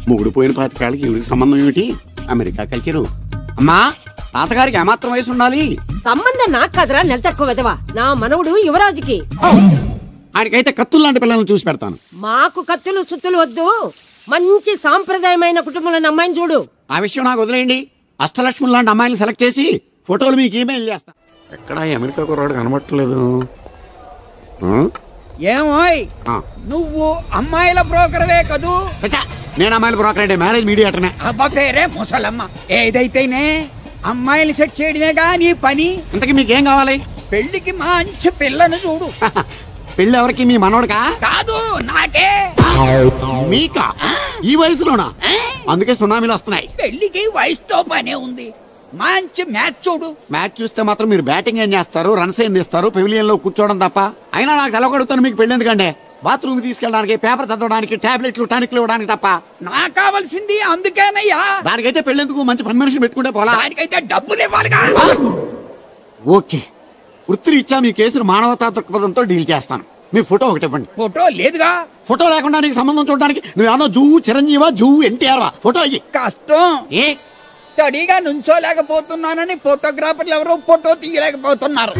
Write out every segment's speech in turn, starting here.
మొగుడు పోయిన పాతికాళ్ళకి ఈవిడికి సంబంధం ఏమిటి? America culture. అమ్మా, తాతగారికి ఏమాత్రం వయసు ఉండాలి? సంబంధం నాకు కదరా, నెల తక్కువ విధవా. నా మనవుడు యువరాజుకి. ఆయనకైతే కత్తులు లాంటి పిల్లల్ని చూసి పెడతాను. మాకు కత్తులు సుత్తులు వద్దు. మంచి సాంప్రదాయమైన కుటుంబంలో అమ్మాయిని చూడు. ఆ విషయం నాకు వదిలేయండి. అష్టలక్ష్మి లాంటి అమ్మాయిని సెలెక్ట్ చేసి ఫోటోలు మీకు ఈమెయిల్ చేస్తా. ఎక్కడ అమెరికా కుర్రాడు కనబట్టలేదు. ఏమోయ్, నువ్వు అమ్మాయిల బ్రోకర్వే కదూ? నేను అమ్మాయిల బ్రోకర్ అంటే మ్యారేజ్ మీడియాటర్నే. అబ్బా పేరే ముసలమ్మ. ఏదైతేనే అమ్మాయిలు సెట్ చేయడమేగా నీ పని. ఇంతకీ మీకేం కావాలి? పెళ్లికి మంచి పిల్లను చూడు. పెళ్లి ఎవరికి? మీ మనోడుకా? కాదు, నాకే. మీకా? ఈ వయసులోనా? అందుకే సునామీలు వస్తున్నాయి. పెళ్లికి వయసుతో పనే ఉంది. మంచి మ్యాచ్ చూడు. మ్యాచ్ చూస్తే మాత్రం మీరు బ్యాటింగ్ ఏం చేస్తారు, రన్స్ ఏం తీస్తారు, పెవిలియన్ లో కూర్చోవడం తప్ప. అయినా నాకు తెలవగడుగుతాను మీకు పెళ్లి ఎందుకంటే బాత్రూమ్ తీసుకెళ్ళడానికి, పేపర్ చదవడానికి, టాబ్లెట్లు టానిక్లు ఇవ్వడానికి తప్ప. నాకు కావాల్సింది అందుకేనయ్యా. దానికైతే పెళ్ళెందుకు? మంచి పని మనిషిని పెట్టుకుంటే పోలా. దానికైతే డబ్బులు ఇవ్వాలిగా. ఓకే, వృత్తిరీత్యా మీ కేసును మానవతా దృక్పథంతో డీల్ చేస్తాను. మీ ఫోటో ఒకటి ఇవ్వండి. ఫోటో లేదుగా. ఫోటో లేకుండా నీకు సంబంధం చూడడానికి నువ్వు ఏమన్నా జూ చిరంజీవా, జూ ఎన్టీఆర్ వా? ఫోటో అయ్యి. కష్టం. స్టడీగా నుంచోలేకపోతున్నానని ఫోటోగ్రాఫర్లు ఎవరో ఫోటో తీయలేకపోతున్నారు.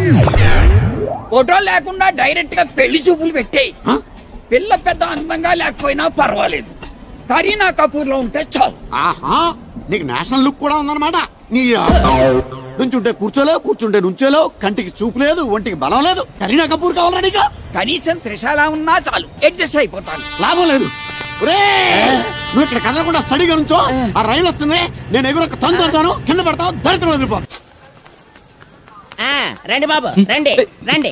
ఫోటో లేకుండా డైరెక్ట్ గా పెళ్లి చూపులు పెట్టేయి. పిల్ల పెద్ద అందంగా లేకపోయినా పర్వాలేదు, కరీనా కపూర్ లో ఉంటే చాలు. ఆహా, నీకు నేషనల్ లుక్ కూడా ఉందన్నమాట. నీ నుంచుంటే కూర్చోలేవు, కూర్చుంటే నుంచోలేవు, కంటికి చూపు లేదు, ఒంటికి బలం లేదు. కరీనా కపూర్ కావాలా నీకు? కనీసం త్రిషాలా ఉన్నా చాలు, అడ్జస్ట్ అయిపోతాను. లాభం లేదు. నువ్వు ఇక్కడ కదలకుండా స్టడీగా నుంచో. ఆ రైలు వస్తుంది, నేను ఎగురొక్క తంతాను, కింద పడతావు, దరిద్రం వదిలిపో. రండి బాబు, రండి రండి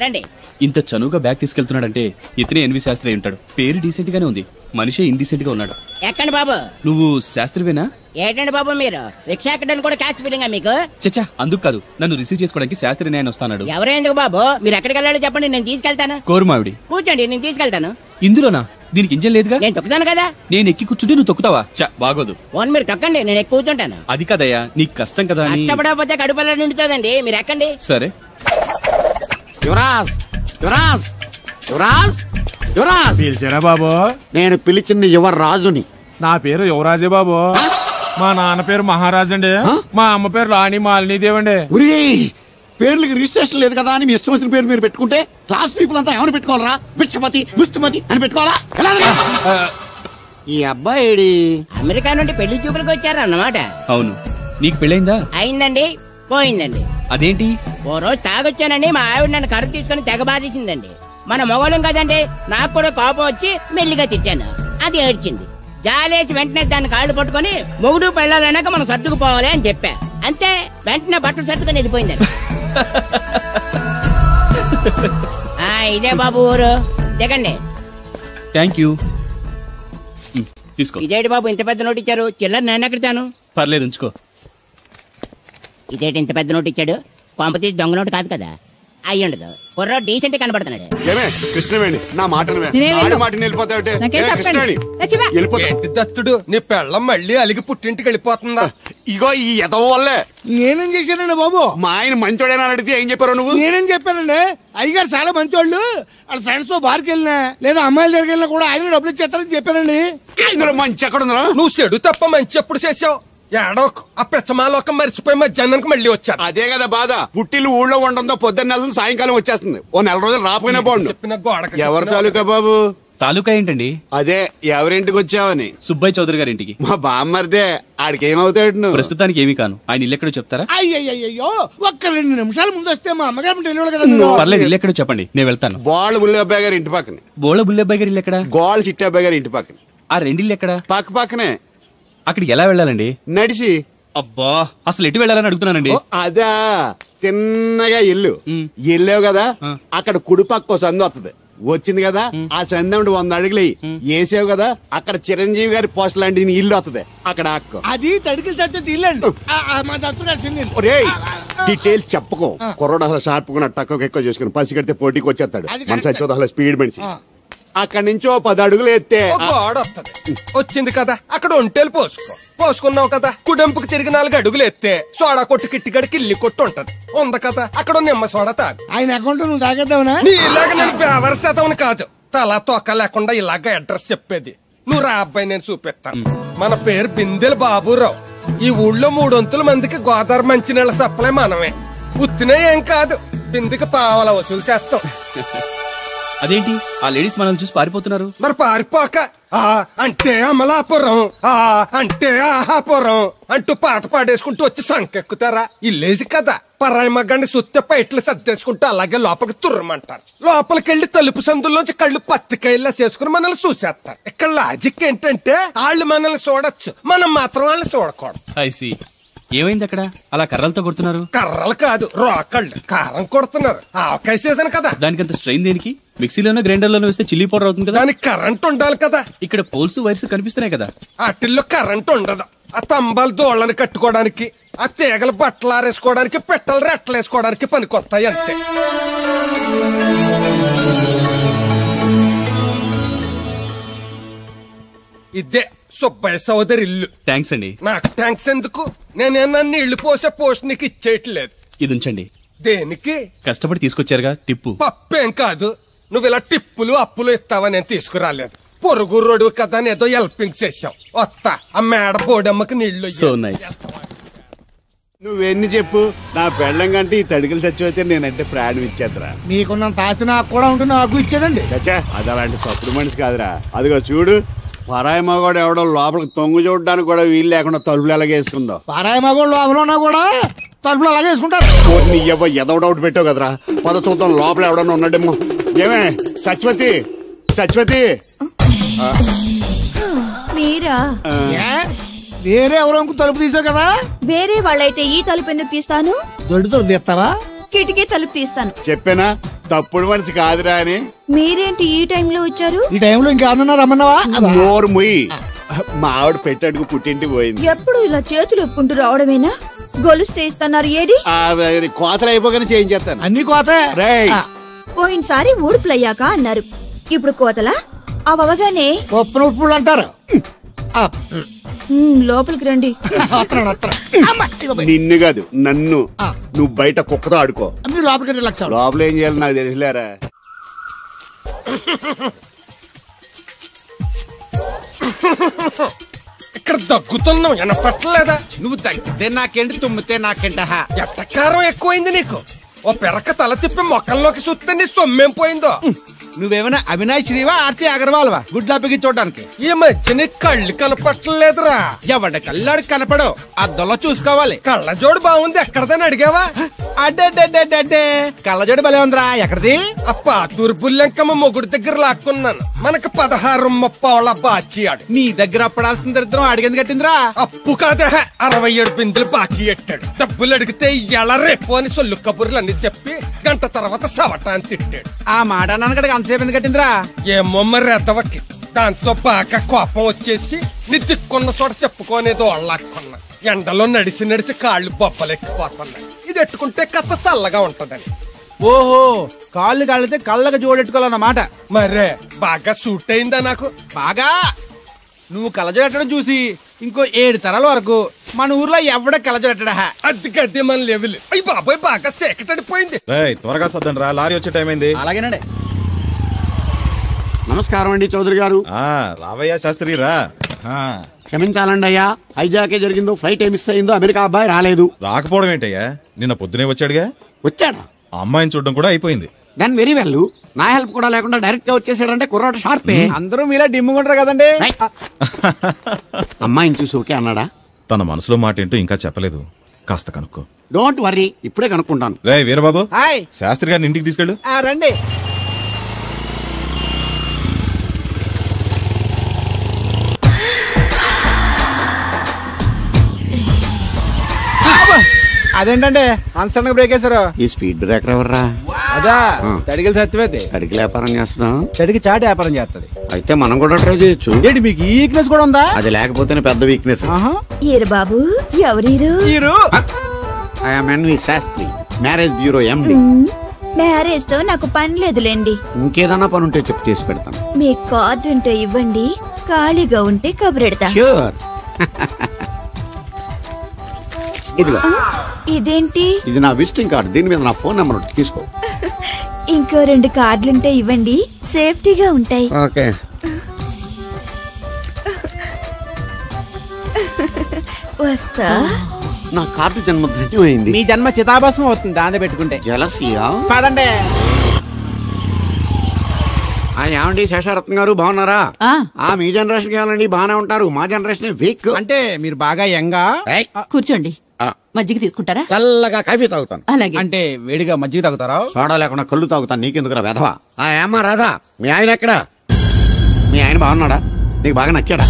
రండి. ఇంత చనువుగా బ్యాగ్ తీసుకెళ్తున్నాడంటే ఇతనే ఎన్వి శాస్త్రి అయి ఉంటాడు. పేరు డీసెంట్ గానే ఉంది, మనిషే ఇండీసెంట్ గా ఉన్నాడు. ఎక్కండి బాబు. నువ్వు శాస్త్రివేనా? ఏంటండి బాబు మీరు రిక్షా ఎక్కడానికి కూడా క్యాష్ ఫీలింగా మీకు? చచ్చా, అందుకు కాదు, నన్ను రిసీవ్ చేసుకోవడానికి శాస్త్రి నేను వస్తాడు. ఎవరో ఎందుకు బాబు, మీరు ఎక్కడికి వెళ్ళాలో చెప్పండి, నేను తీసుకెళ్తాను. కోరుమావిడి. కూర్చోండి, నేను తీసుకెళ్తాను. ఇందులోనా? దీనికి ఇంజన్ లేదుగా. నేను తొక్కుతాను కదా. నేను ఎక్కి కూర్చుంటే నువ్వు తొక్కుతావా? బాగోదు. ఓన్ మీరు తొక్కండి, నేను ఎక్కి కూర్చుంటాను. అది కదయ్యా, నీకు కష్టం కదా. కష్టపడకపోతే కడుపులో నిండుతుందండి, మీరు ఎక్కండి. సరే. యువరాజ్, యువరాజ్, యువరాజ్, యువరాజ్. పిలిచారా బాబు? నేను పిలిచింది యువరాజుని. నా పేరు యువరాజే బాబు. మా నాన్న పేరు మహారాజ్ అండి. మా అమ్మ పేరు రాణి మాలినీదేవి అండి. పేర్లకి రిజిస్ట్రేషన్ లేదు కదా అని మీ ఇష్టం వచ్చిన పేరు మీరు పెట్టుకుంటే క్లాస్ పీపుల్ అంతా ఏమని పెట్టుకోవాలరా? బిచ్చమతి, ముష్టిమతి అని పెట్టుకోవాలా? ఈ అబ్బాయి అమెరికా నుండి పెళ్లి చూపులకు వచ్చారన్నమాట. అవును. నీకు పెళ్ళైందా? అయిందండి, పోయిందండి. అదేంటి? ఓ రోజు తాగొచ్చానండి, మా ఆవిడ నన్ను కర్ర తీసుకుని తెగ బాధేసిందండి. మన మొగలం కదండి, నాకు కూడా కోపం వచ్చి మెల్లిగా తిట్టాను. అది ఏడ్చింది. జాలేసి వెంటనే దాన్ని కాళ్ళు పట్టుకుని మొగుడు పెళ్ళాలన్నాక మనం సర్దుకుపోవాలి అని చెప్పా. అంతే, వెంటనే బట్టలు సర్దుకొని వెళ్ళిపోయిందండి. ఇదే బాబు ఊరు, దిగండి. Thank you. తీసుకో. ఇదేంటి బాబు ఇంత పెద్ద నోటు ఇచ్చారు? చిల్లర నేను ఎక్కడతాను. పర్లేదు, ఉంచుకో. ఇదేంటి ఇంత పెద్ద నోటు ఇచ్చాడు? కొంప తీసి దొంగ నోటు కాదు కదా? అయ్యుండదు, కుర్ర డీసెంట్ కనబడుతున్నాడు. కృష్ణవేణి, నా మాట దత్తుడు, నీ పెళ్ళం మళ్ళీ అలిగి పుట్టింటికి వెళ్ళిపోతుందా? ఇగో ఈ ఎదవ వల్లే. నేనేం చేశానండి బాబు? మా ఆయన మంచోడేనా అడిగితే ఏం చెప్పారు నువ్వు? నేనేం చెప్పానండి, అయ్యగారు చాలా మంచోళ్ళు. వాళ్ళ ఫ్రెండ్స్ తో బార్కి వెళ్ళినా లేదా అమ్మాయిల దగ్గరికి వెళ్ళినా కూడా ఆయన డబ్బులు ఇచ్చేస్తారని చెప్పానండి. ఇందులో మంచి ఎక్కడ ఉందా? నువ్వు చెడు తప్ప మంచి ఎప్పుడు చేసావు? ఏడోకు ఆ పెచ్చమాలోకం మర్చిపోయి మధ్యాహ్నానికి మళ్ళీ వచ్చారు. అదే కదా బాధ. పుట్టిల్లు ఊళ్ళో ఉండడంతో పొద్దున్న నెల సాయంకాలం వచ్చేస్తుంది. ఓ నెల రోజులు రాపోయినా బాగుండు. చెప్పిన గోడకి ఎవరి తాలూకా బాబు? తాలూకా ఏంటండి? అదే ఎవరింటికి వచ్చావని. సుబ్బయ్య చౌదరి గారి ఇంటికి. మా బామ్మర్దే. ఆడికి ఏమవుతాడు నువ్వు? ప్రస్తుతానికి ఏమీ కాను. ఆయన ఇల్లు ఎక్కడో చెప్తారా? అయ్యో, ఒక్క 2 నిమిషాల ముందు వస్తే మా అమ్మగారు తెలియదు కదా. పర్లేదు, ఇల్లు ఎక్కడో చెప్పండి, నేను వెళ్తాను. బోళ్ళ బుల్లబ్బాయి గారి ఇంటి పక్కన. బోళ్ళ బుల్లబ్బాయి గారి ఇల్లు ఎక్కడ? గోళ్ళ చిట్టాబ్బాయి గారి ఇంటి పక్కన. ఆ రెండిల్లు ఎక్కడ? పక్క పక్కనే. అక్కడికి ఎలా వెళ్ళాలండి? నడిచి. అబ్బా, అసలు ఎటు వెళ్ళాలని అడుగుతున్నానండి. అదా, తిన్నగా ఇల్లు వెళ్ళావు కదా, అక్కడ కుడిపక్క సందు వస్తుంది. వచ్చింది కదా, ఆ సందు 100 అడుగులు వేసావు కదా, అక్కడ చిరంజీవి గారి పోస్ట్ లాంటి ఇల్లు వస్తుంది. అక్కడ అక్క అది తడికిలు చచ్చేది ఇల్లు అండి. మా దత్తు డీటెయిల్స్ చెప్పుకో. కుర్రోడు అసలు షార్ప్గా తక్కువ ఎక్కువ చేసుకుని పసి కడితే పోటీకి వచ్చేస్తాడు. మన సచ్చి అసలు స్పీడ్ మనిషి. అక్కడి నుంచి 10 అడుగులు ఎత్తే గోడ వస్తుంది. వచ్చింది కదా, అక్కడ ఒంటేలు పోసుకున్నావు కదా, కుడెంపుకు తిరిగి 4 అడుగులు ఎత్తే సోడా కొట్టు కిట్టిగడి కిల్లి కొట్టు ఉంటది. ఉంది కదా, అక్కడ నిమ్మ సోడా తాగు. ఆయన అకౌంట్ నువ్వు తాగేద్దావునా? నీ ఇలాగ నేను వ్యవహార శాతం కాదు, తల తోక లేకుండా ఇలాగ అడ్రస్ చెప్పేది. నువ్వు రా అబ్బాయి, నేను చూపిస్తాను. మన పేరు బిందెల బాబురావు. ఈ ఊళ్ళో 300 మందికి గోదావరి మంచినీళ్ళ సప్లై మనమే. ఉత్తినే ఏం కాదు, బిందెకి పావలా వసూలు చేస్తాం. అదేంటి ఆ లేడీస్ మనల్ని చూసి పారిపోతున్నారు? మరి పారిపోక అంటే అమలాపురం, అంటే ఆహాపురం అంటూ పాట పాడేసుకుంటూ వచ్చి సంకెక్కుతారా? ఇల్లేసి కదా, పరాయి మగ్గాన్ని సుత్తే పైట్లు సర్దేసుకుంటూ అలాగే లోపలికి తుర్రమంటారు. లోపలికెళ్లి తలుపు సందుల్లోంచి కళ్ళు పత్తికాయల్లా చేసుకుని మనల్ని చూసేస్తారు. ఇక్కడ లాజిక్ ఏంటంటే వాళ్ళు మనల్ని చూడొచ్చు, మనం మాత్రం వాళ్ళని చూడకూడదు. ఐసి ఏమైంది అక్కడ అలా కర్రలతో కొడుతున్నారు? కర్రలు కాదు, రోకళ్ళు కారం కొడుతున్నారు. ఆవకాయ సీజన్ కదా. దానికంత స్ట్రెయిన్ దేనికి? మిక్సీలోనో గ్రైండర్లోనో వేస్తే చిల్లీ పౌడర్ అవుతుంది కదా. దానికి కరెంట్ ఉండాలి కదా. ఇక్కడ పోల్స్ వైర్స్ కనిపిస్తున్నాయి కదా. వాటిల్లో కరెంట్ ఉండదు. ఆ తంబాలు దోళ్ళని కట్టుకోవడానికి, ఆ తీగలు బట్టలు ఆరేసుకోవడానికి, పెట్టలు రెట్టలు వేసుకోవడానికి పనికొస్తాయి అంతే. ఇదే సుబ్బయ్య సోదరి ఇల్లు. థ్యాంక్స్ అండి. నాకు థ్యాంక్స్ ఎందుకు? నేనేనా నీళ్లు పోసే పోస్ట్ నీకు ఇచ్చేయట్లేదు. ఇది ఉంచండి. దేనికి? కష్టపడి తీసుకొచ్చారుగా టిప్పు. పప్పేం కాదు, నువ్వు ఇలా టిప్పులు అప్పులు ఇస్తావని నేను తీసుకురాలేదు. పొరుగు రోడ్డు కదా ఏదో హెల్పింగ్ చేసావు. వస్తా, ఆ మేడ బోడమ్మకి నీళ్లు. So nice. నువ్వెన్ని చెప్పు, నా పెళ్ళం కంటే ఈ తడికలు చచ్చిపోతే నేనంటే ప్రాణం ఇచ్చేద్దరా. మీకున్నంత ఆస్తి నాకు కూడా ఉంటుంది, నాకు ఇచ్చేదండి. చచ్చా, అది అలాంటి తప్పుడు మనిషి కాదురా. అదిగో చూడు, పరాయి మగవాడు ఎవడో లోపలికి తొంగు చూడడానికి కూడా వీలు లేకుండా తలుపులు ఎలాగేసుకుందో. పరాయి మగోళ్ళు లోపల ఉన్నా కూడా తలుపులు అలాగే వేసుకుంటారు. నీ ఎదో డౌట్ పెట్టావు కదరా. పద చూద్దాం లోపల ఎవడన్నా ఉన్నాడేమో. ఏమే సత్యవతి, సత్యవతి. మీరా? వేరే ఎవరో తలుపు తీసావు కదా. వేరే వాళ్ళైతే ఈ తలుపు ఎందుకు తీస్తాను? దొడ్డు తలుపు తీస్తావా? కిటికీ తలుపు తీస్తాను. చెప్పానా తప్పుడు మనిషి కాదురా అని. మీరేంటి ఈ టైంలో వచ్చారు? ఈ టైంలో ఇంకేమన్నా రమ్మన్నావా? నోరు ముయ్యి. మా ఆవిడ పెట్టడుకు పుట్టింటి పోయింది. ఎప్పుడు ఇలా చేతులు ఒప్పుకుంటూ రావడమేనా? గొలుస్తే ఇస్తున్నారు, ఏది? కోతలు అయిపోగానే చేయించేస్తాను. అన్ని కోత. పోయినసారి ఊడుపులయ్యాక అన్నారు, ఇప్పుడు కోతలా? అవగానే ఉప్పు ఉప్పులు అంటారు. లోపలికి రండి. నిన్ను కాదు నన్ను. నువ్వు బయట కుక్కతో ఆడుకో. మీరు లోపలికి రిలాక్స్ అవ్వండి. లోపల ఏం చేయాలి నాకు తెలిసిలేరా. ఇక్కడ దగ్గుతున్నావు, వినపట్టలేదా? నువ్వు తగ్గితే నాకేంటి, తుమ్మితే నాకేంట. ఎట్టకారం ఎక్కువైంది నీకు. ఓ పెరక తల తిప్పి మొక్కల్లోకి చూస్తే నీ సొమ్మేం పోయిందో. నువ్వేమైనా అవినాష్ శ్రీవా, ఆర్తి అగర్వాల్వా గుడ్లా బిగి చూడడానికి? ఈ మధ్య నీ కళ్ళు కనపట్టలేదురా. ఎవడ కళ్ళాడు కనపడవు, అద్దంలో చూసుకోవాలి. కళ్ళజోడు బాగుంది, ఎక్కడదని అడిగావా? అడ్డే కళ్ళజోడు భలే ఉందిరా. ఎక్కడిది? అప్ప తూర్పుల్లెంకమ్మ మొగుడు దగ్గర లాక్కున్నాను. మనకు 16 బాకీ ఆడు. నీ దగ్గర అప్పడాల్సిన దరిద్రం అడిగింది కట్టిందిరా. అప్పు కాదా, 67 బిందులు బాకీ ఎట్టాడు. డబ్బులు అడిగితే ఎలా రేపు అని సొల్లు కబుర్లు అన్ని చెప్పి గంట తర్వాత సవటాన్ని తిట్టాడు. ఆ మాట నాన్నగడికి అంతసేపు ఎందుకు కట్టిందిరా? ఏమో మరి ఎదవకి. దాంతో బాగా కోపం వచ్చేసి నీ దిక్కున్న చోట చెప్పుకోనేదో వాళ్ళకున్నా. ఎండలో నడిచి కాళ్ళు బొబ్బలెక్కిపోతున్నాయి. ఇది ఎట్టుకుంటే కథ చల్లగా ఉంటదని. ఓహో, కాళ్ళు కాళ్ళతే కళ్ళగా జోడెట్టుకోవాలన్నమాట. మరే బాగా సూట్ అయిందా నాకు? బాగా. నువ్వు కళ్ళజోడెట్టడం చూసి ఇంకో 7 తరాల వరకు మన ఊర్లో ఎవడ కళ్ళజోడెట్టడా. అది గడ్డి మన లెవెల్. అయ్యి బాబాయ్, బాగా సేకటడిపోయింది. త్వరగా సర్దండి రా, లారీ వచ్చే టైం అయింది. అలాగేనండి. నమస్కారం అండి చౌదరి గారు. రావయ్యా శాస్త్రి రా. క్షమించాలండి అయ్యా, హైజాకే జరిగిందో, ఫ్లైట్ ఏ మిస్ అయిందో, అమెరికా అబ్బాయి రాలేదు. రాకపోవడం ఏంటయ్యా, నిన్న పొద్దునే వచ్చాడుగా. వచ్చాడా? ఆ అమ్మాయిని చూడడం కూడా అయిపోయింది. దాని వెరీ వెల్. నా హెల్ప్ కూడా లేకుండా డైరెక్ట్ గా వచ్చేసాడంటే కుర్రాడు షార్పే. అందరూ మీలా డిమ్ముకుంటారు కదండి. అమ్మాయిని చూసి ఓకే అన్నాడా? తన మనసులో మాట ఏంటో ఇంకా చెప్పలేదు, కాస్త కనుక్కో. డోంట్ వర్రీ, ఇప్పుడే కనుక్కుంటాను. రే వీరబాబు, హాయ్. శాస్త్రి గారిని ఇంటికి తీసుకెళ్ళు. రండి. అదేంటంటే అన్సడన్ గా బ్రేక్ వేశారు? ఈ స్పీడ్ బ్రేకర్ ఎవర్రా? అదా తడిగిలు సత్యవేతి. తడికి వ్యాపారం చేస్తున్నాం. తడికి చాటి వ్యాపారం చేస్తది. అయితే మనం కూడా ట్రై చేయొచ్చు. ఏంటి మీకు ఈ వీక్నెస్ కూడా ఉందా? అది లేకపోతేనే పెద్ద వీక్నెస్. ఈరు బాబు, ఎవరీరు? I'm NV Shastri, marriage bureau MD. Marriage తో నాకు పని లేదులేండి. ఇంకేదన్నా పని ఉంటే చెప్పు, చేసి పెడతాను. మీ కార్డు ఉంటే ఇవ్వండి, ఖాళీగా ఉంటే కబురెడతా. ష్యూర్. ఇదిగో. ఇదేంటి? ఇది నా విజిటింగ్ కార్డు, దీని మీద నా ఫోన్ నెంబర్ ఉంటుంది, తీసుకో. ఇంకో 2 కార్డులుంటే ఇవ్వండి, సేఫ్టీగా ఉంటాయి. ఓకే. వస్తా. నా కార్డు జన్మ అయింది. మీ జన్మ చితాభాసం అవుతుంది దాంతో పెట్టుకుంటే. జలసియా పదండి. ఏమండి శేషారత్న గారు బాగున్నారా? మీ జనరేషన్ కావాలండి బాగానే ఉంటారు. మా జనరేషన్ వీక్. అంటే మీరు బాగా యంగా. కూర్చోండి. మజ్జిగ తీసుకుంటారా? చల్లగా కాఫీ తాగుతాను. అలాగే. అంటే వేడిగా మజ్జిగ తాగుతారా? సోడా లేకుండా కళ్ళు తాగుతాను. నీకెందుకురా వెధవా? ఏమ్మా రాధా, మీ ఆయన ఎక్కడా? మీ ఆయన బాగున్నాడా? నీకు బాగా నచ్చాడా?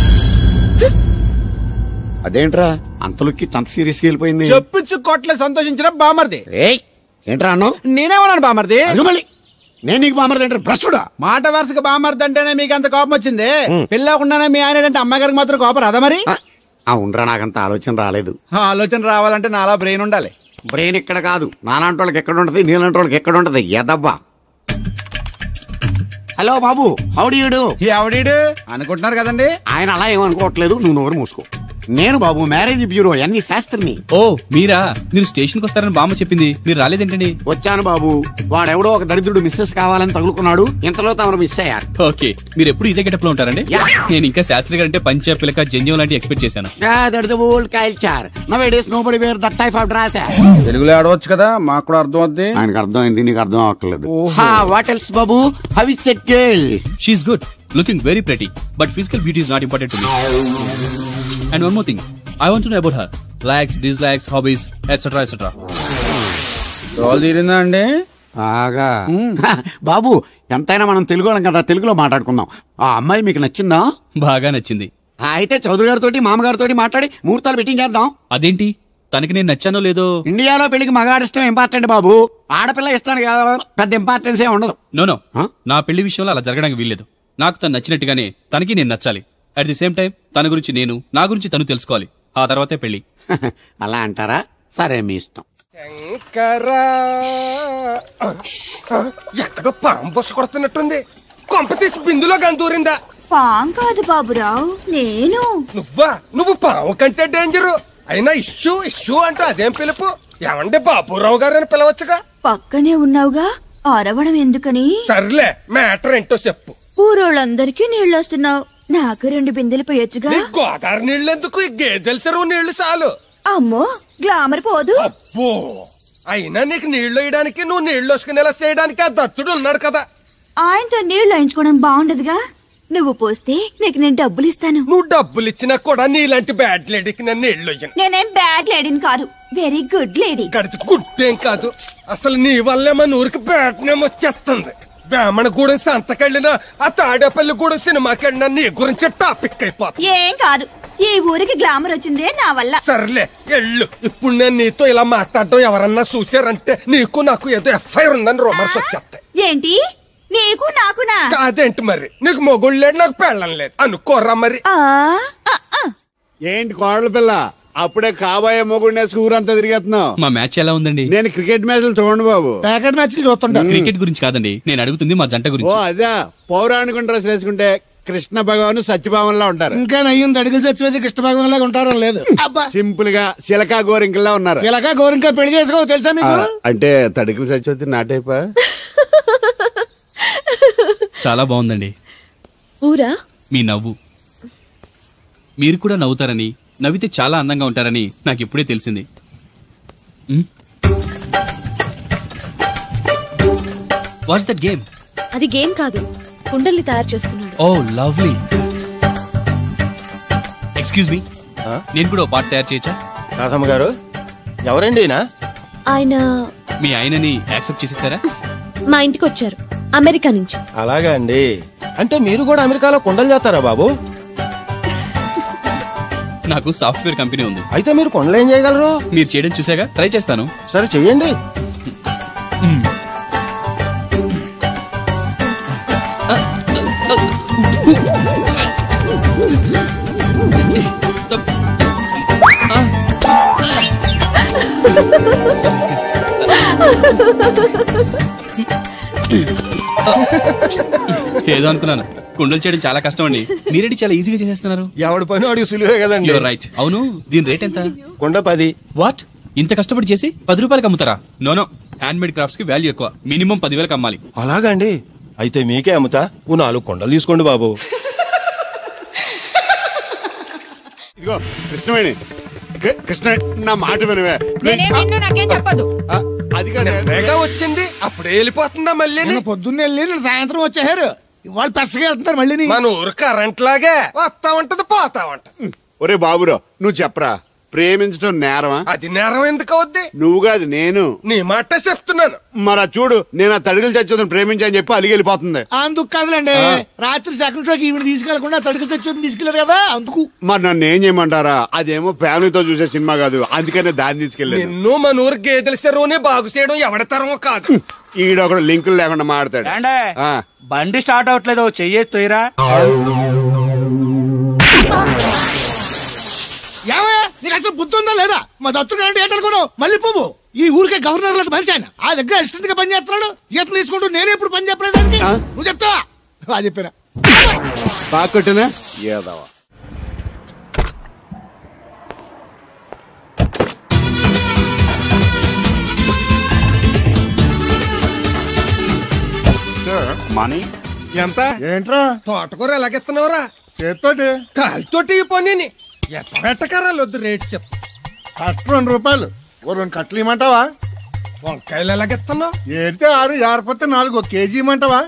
అదేంట్రా అంతలోకి అంత సీరియస్ గా వెళ్ళిపోయింది? చెప్పుచ్చు కొట్ల సంతోషించిన బామర్ది. ఏంట్రా అన్నావు? నేనేమన్నాను బామర్ది? మళ్ళీ నేను నీకు బామర్ది అంటే భ్రష్టుడా? మాట వరుసగా బామర్ది అంటేనే మీకు అంత కోపం వచ్చింది. పిల్లకుండానే మీ ఆయన అంటే అమ్మగారికి మాత్రం కోపం రాదా మరి? అవునరా, నాకంత ఆలోచన రాలేదు. ఆలోచన రావాలంటే నాలా బ్రెయిన్ ఉండాలి. బ్రెయిన్ ఇక్కడ కాదు, నాలాంటి వాళ్ళకి ఎక్కడ ఉంటది, నీలాంటి వాళ్ళకి ఎక్కడ ఉంటది. ఎదవ్వా. హలో బాబు, హౌడీయుడు అనుకుంటున్నారు కదండి. ఆయన అలా ఏమనుకోవట్లేదు, నువ్వు నోరు మూసుకో. నేను బాబు మ్యారేజ్ బ్యూరో ఎన్ని శాస్త్రిని. ఓ మీరా? మీరు స్టేషన్ కి వస్తారని బామ్మ చెప్పింది, మీరు రాలేదేంటండి? వచ్చాను బాబు. వాడెవడో ఒక దరిద్రుడు మిస్సెస్ కావాలని తగులుకున్నాడు. ఇంతలో తమరు మిస్ అయ్యారు. ఓకే, మీరు ఎప్పుడు ఇదే గెటప్ లో ఉంటారండి? నేను ఇంకా శాస్త్రి గారు అంటే పంచ పిలక జంజం లాంటి ఎక్స్పెక్ట్ చేశాను. తెలుగులో ఆడవచ్చు కదా, మాకు కూడా అర్థం అవుద్ది. ఆయనకు అర్థమైంది, నీకు అర్థం అవ్వట్లేదు. What else Babu? How is that girl? She is good, looking very pretty, but physical beauty is not important to me. And one more thing, I want to know about her. Likes, dislikes, hobbies, etc. etc. Role తీరిందా అండి? బాగా. బాబు ఎంతైనా మనం తెలుగు వాళ్ళం కదా, తెలుగులో మాట్లాడుకుందాం. ఆ అమ్మాయి మీకు నచ్చిందా? బాగా నచ్చింది. అయితే చౌదరి గారితో మామగారితో మాట్లాడి ముహూర్తాలు పెట్టింగ్ చేద్దాం. అదేంటి, తనకి నేను నచ్చానో లేదో? ఇండియాలో పెళ్లికి మగాడి ఇష్టం ఇంపార్టెంట్ బాబు. ఆడపిల్ల ఇష్టానికి పెద్ద ఇంపార్టెన్స్ ఏ ఉండదు. నో నా పెళ్లి విషయంలో అలా జరగడానికి వీల్లేదు. నాకు తను నచ్చినట్టుగానే తనకి నేను నచ్చాలి. అట్ ది సేమ్ టైం తన గురించి నేను, నా గురించి తను తెలుసుకోవాలి. ఆ తర్వాతే పెళ్లి. అలా అంటారా? సరే, మీ ఇష్టం. శంకరా, ఎక్కడో పాము బొస్సు కొడుతున్నట్టుంది. కొంప తీసి బిందులో గందూరిందా? పాం కాదు బాబురావు, నేను. నువ్వు పాము కంటే డేంజరు. అయినా ఇష్యూ అంటూ అదేం పిలుపు? ఏమండి బాబురావు గారు అని పిలవచ్చుగా. పక్కనే ఉన్నావుగా, అరవడం ఎందుకని? సర్లే, మ్యాటర్ ఏంటో చెప్పు. ఊరోళ్ళందరికీ నీళ్ళు వస్తున్నావు, నాకు 2 బిందెలు పోయొచ్చుగా. గోదావరి నీళ్ళెందుకు? ఈ గేదెల చెరువు నీళ్లు చాలు. అమ్మో, గ్లామర్ పోదు. అబ్బో, అయినా నీకు నీళ్లు వేయడానికి, నువ్వు నీళ్లు వసుకునేలా చేయడానికి ఆ దత్తుడు ఉన్నాడు కదా. ఆయనతో నీళ్లు వేయించుకోవడం బాగుండదుగా. నువ్వు పోస్తే నీకు నేను డబ్బులు ఇస్తాను. నువ్వు డబ్బులు ఇచ్చినా కూడా నీలాంటి బ్యాడ్ లేడీకి నేను నీళ్లు వేయను. నేనేం బ్యాడ్ లేడీని కాదు, వెరీ గుడ్ లేడీ. గడిచి గుడ్డేం కాదు. అసలు నీ వల్లే మన ఊరికి బ్యాడ్ నేమ్ వచ్చేస్తుంది. బ్రాహ్మణ గూడెం సంతకెళ్ళినా, ఆ తాడేపల్లి గూడెం సినిమాకెళ్ళినా నీ గురించి టాపిక్ అయిపోతుంది. ఏం కాదు, ఈ ఊరికి గ్లామర్ వచ్చిందే నా వల్ల. సర్లే ఎళ్ళు. ఇప్పుడు నేను నీతో ఇలా మాట్లాడటం ఎవరన్నా చూసారంటే నీకు నాకు ఏదో ఎఫ్ఐఆర్ ఉందని రూమర్స్ వచ్చేస్తాయి. ఏంటి? నీకు నాకునా? కాదేంటి మరి? నీకు మొగుడు లేడు, నాకు పెళ్ళం లేదు అనుకోరా మరి. ఏంటి కోడల పిల్ల, అప్పుడే కాబోయే మొగుడు ఊరంతా తిరిగేస్తున్నావు? మా మ్యాచ్ ఎలా ఉందండి? నేను క్రికెట్ మ్యాచ్లు చూడండి బాబు. ప్యాకెట్ మ్యాచ్లు చూస్తుంటా. క్రికెట్ గురించి కాదండి నేను అడుగుతుంది, మా జంట గురించి. ఓ అదే, పౌరాణిక డ్రెస్ వేసుకుంటే కృష్ణ భగవాన్ సత్యభావంలా ఉంటారు. ఇంకా నయ్యం తడికలు చచ్చిపోతే కృష్ణ భగవాన్ లాగా ఉంటారో లేదు. సింపుల్ గా చిలకా గోరింకల్లా ఉన్నారు. చిలకా గోరింక పెళ్లి చేసుకో తెలుసా మీకు? అంటే తడికలు చచ్చిపోతే నాటైపా. చాలా బాగుందండి. ఊరా? మీ నవ్వు. మీరు కూడా నవ్వుతారని, నవ్వితే చాలా అందంగా ఉంటారని నాకు ఇప్పుడే తెలిసింది. What's that game? అది గేమ్ కాదు, కుండల్ని తయారు చేస్తున్నాడు. Oh lovely. ఎక్స్క్యూజ్ మీ, నేను కూడా పాట తయారు చేయొచ్చా? రాధమ్మ గారు, ఎవరండి ఆయన? మీ ఆయనని యాక్సెప్ట్ చేసేసారా? మా ఇంటికి వచ్చారు అమెరికా నుంచి. అలాగా అండి. అంటే మీరు కూడా అమెరికాలో కుండలు చేస్తారా బాబు? నాకు సాఫ్ట్వేర్ కంపెనీ ఉంది. అయితే మీరు కొండలు ఏం చేయగలరు? మీరు చేయడం చూసాగా, ట్రై చేస్తాను. సరే చెయ్యండి. ఏదో అనుకున్నాను. కుండలు చేయడం చాలా కష్టం అండి, మీరేంటి చాలా ఈజీగా చేసేస్తున్నారు. ఎవడి పని వాడికి సులువే కదండి. You're right. అవును, దీని రేట్ ఎంత? కుండ 10. వాట్? ఇంత కష్టపడి చేసి 10 రూపాయలకి అమ్ముతారా? నోనో, హ్యాండ్ మేడ్ క్రాఫ్ట్స్ కి వాల్యూ ఎక్కువ. మినిమం 10,000కి అమ్మాలి. అలాగండి, అయితే మీకే అమ్ముతా. 4 కుండలు తీసుకోండి బాబు. ఇదిగో కృష్ణవేణి, కృష్ణ నా మాట వినవే. నాకేం చెప్పదు. అది కదా వచ్చింది అప్పుడే వెళ్ళిపోతుందా మళ్ళీ? పొద్దున్న వెళ్ళి నేను సాయంత్రం వచ్చేసారు. ఇవాళ పెసగా వెళ్తున్నారు మళ్ళీ. మన ఊరు కరెంట్ లాగే వస్తా ఉంటది పోతా ఉంటది. ఒరే బాబురా నువ్వు చెప్పరా, ప్రేమించడం నేరమా? అది నేరం ఎందుకు అవుద్ది? నువ్వు కాదు నేను. నీ మాట చెప్తున్నాను. మరి చూడు, నేను ఆ తడికలు చచ్చోదని ప్రేమించని చెప్పి అలిగి వెళ్ళిపోతుంది. అందుకు కాదులేండి, రాత్రి సెకండ్ షోకి ఈవిడ తీసుకెళ్లకుండా తడికలు చచ్చోదని తీసుకెళ్లారు కదా అందుకు. మరి నన్ను ఏం చేయమంటారా? అదేమో ఫ్యామిలీతో చూసే సినిమా కాదు, అందుకనే దాన్ని తీసుకెళ్ళాను. నిన్ను మన ఊరు గేదెల చెరువునే బాగు చేయడం ఎవరి తరమో కాదు. ఈడొకడు లింకులు లేకుండా మాడతాడు. బండి స్టార్ట్ అవట్లేదు, చెయ్యేసి తోయరా. ఏమయ్యా నీకు అసలు బుద్ధి ఉందా లేదా? మా దత్తు గారు ఏంటనుకున్నావు? మళ్ళీ పువ్వు ఈ ఊరికే గవర్నర్ లాంటి మనిషి ఆయన. ఆ దగ్గర అసిస్టెంట్ గా పని చేస్తున్నాడు, జీతం తీసుకుంటూ నేనే ఇప్పుడు పని చెప్పలేదానికి నువ్వు చెప్తావా? బాగా చెప్పారా? బాగా కొట్టినా ఏదవా. మనీ ఎంత? ఏంట్రా తోటకూర ఎలాగెత్తున్నావురా? చేతితోటి కాలితోటి పని ఎట్టకరాలు వద్దు, రేటు చెప్పు. కట్టు 2 రూపాయలు, 2 కట్టలు ఇమ్మంటావా? వంకాయలు ఎలాగెత్తున్నావు? ఏడితే 6, ఏరపోతే 4, 1 కేజీ ఇమ్మంటావా?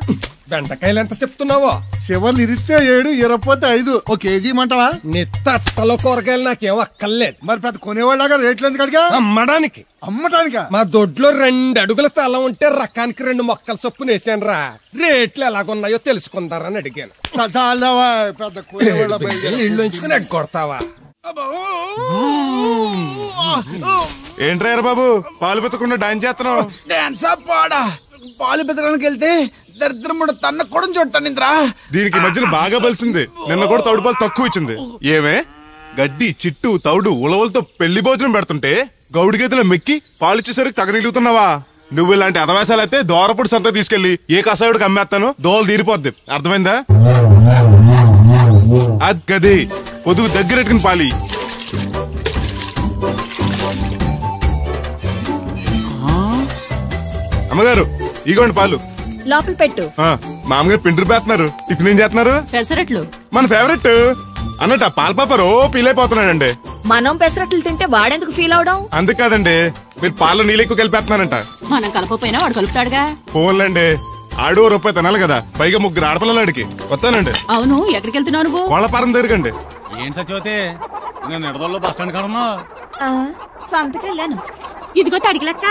బెండకాయలు ఎంత చెప్తున్నావో? చివర్లు ఇరిస్తే 7, ఇరపోతే 5, 1 కేజీ ఇమ్మంటావా? నీ తట్టలో కూరగాయలు నాకేం అక్కర్లేదు. మరి పెద్ద కొనేవాళ్ళగా రేట్లు ఎందుకు అడిగా? అమ్మడానికి. అమ్మటానికా? మా దొడ్లో 2 అడుగుల తల ఉంటే రకానికి 2 మొక్కల చొప్పున వేసాను రా. రేట్లు ఎలాగున్నాయో తెలుసుకుందారని అడిగాను. చాలావా పెద్ద ఇళ్ళు ఉంచుకుని ఎగ్గొడతావా? ఏంట్రా బాబు పాలు పెత్తకుండా డాన్స్ చేస్తున్నావు? డాన్సా పాడా? పాలు పెతకడానికి వెళ్తే దరిద్రముడు తన్న కూడా చూడటాను ఇంద్రా. దీనికి మధ్యన బాగా బలిసింది. నిన్న కూడా తౌడు పాలు తక్కువ ఇచ్చింది. ఏమే గడ్డి చిట్టు తౌడు ఉలవలతో పెళ్లి భోజనం పెడుతుంటే గౌడి గేదెల మెక్కి పాలిచ్చేసరికి తగనిలుగుతున్నావా? నువ్వు ఇలాంటి అదవేశాలైతే దోరపుడు సంత తీసుకెళ్లి ఏ కసాయుడికి అమ్మేస్తాను, దోలు తీరిపోద్ది. అర్థమైందా? అది గది పొదుగు దగ్గరెట్టుకుని పాలి. అమ్మగారు ఇగోండి పాలు. లోపల పెట్టు. మామగారు పిండి పేస్తున్నారు. టిఫిన్ ఏం చేస్తున్నారు? పెసరట్లు. మన ఫేవరెట్ అన్నట్టు ఆ పాల పాప రో పీలైపోతున్నాడండి. మనం పెసరట్లు తింటే వాడెందుకు ఫీల్ అవడం? అందుకాదండి, మీరు పాలలో నీళ్ళు ఎక్కువ కలిపేస్తున్నారంట. మనం కలపపోయినా వాడు కలుపుతాడుగా. ఫోన్లండి, ఆడు రూపాయి తినాలి కదా, పైగా 3 ఆడపిల్లలు అడిగి వస్తానండి. అవును, ఎక్కడికి వెళ్తున్నావు నువ్వు? కోళ్ళపారం దగ్గరకండి. ఏం సచివతే నేను నిడదల్లో బస్ స్టాండ్ కాడన్నా సంతకెళ్ళాను. ఇదిగో తడికి లెక్క.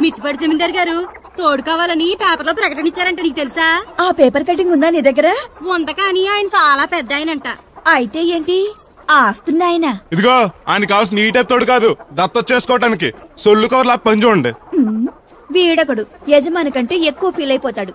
మిత్తిపడి జమీందార్ గారు తోడు కావాలని పేపర్ లో ప్రకటన ఇచ్చారంట, నీకు తెలుసా? ఆ పేపర్ కటింగ్ ఉందా నీ దగ్గర? ఉంద కానీ ఆయన చాలా పెద్ద ఆయనంట. అయితే ఏంటి ఆస్తున్నాయన? ఇదిగో ఆయన కావాల్సిన ఈ టైప్ తోడు కాదు, దత్తొచ్చేసుకోవటానికి సొల్లు కవర్లా పని చూడండి. వీడొకడు యజమాని కంటే ఎక్కువ ఫీల్ అయిపోతాడు.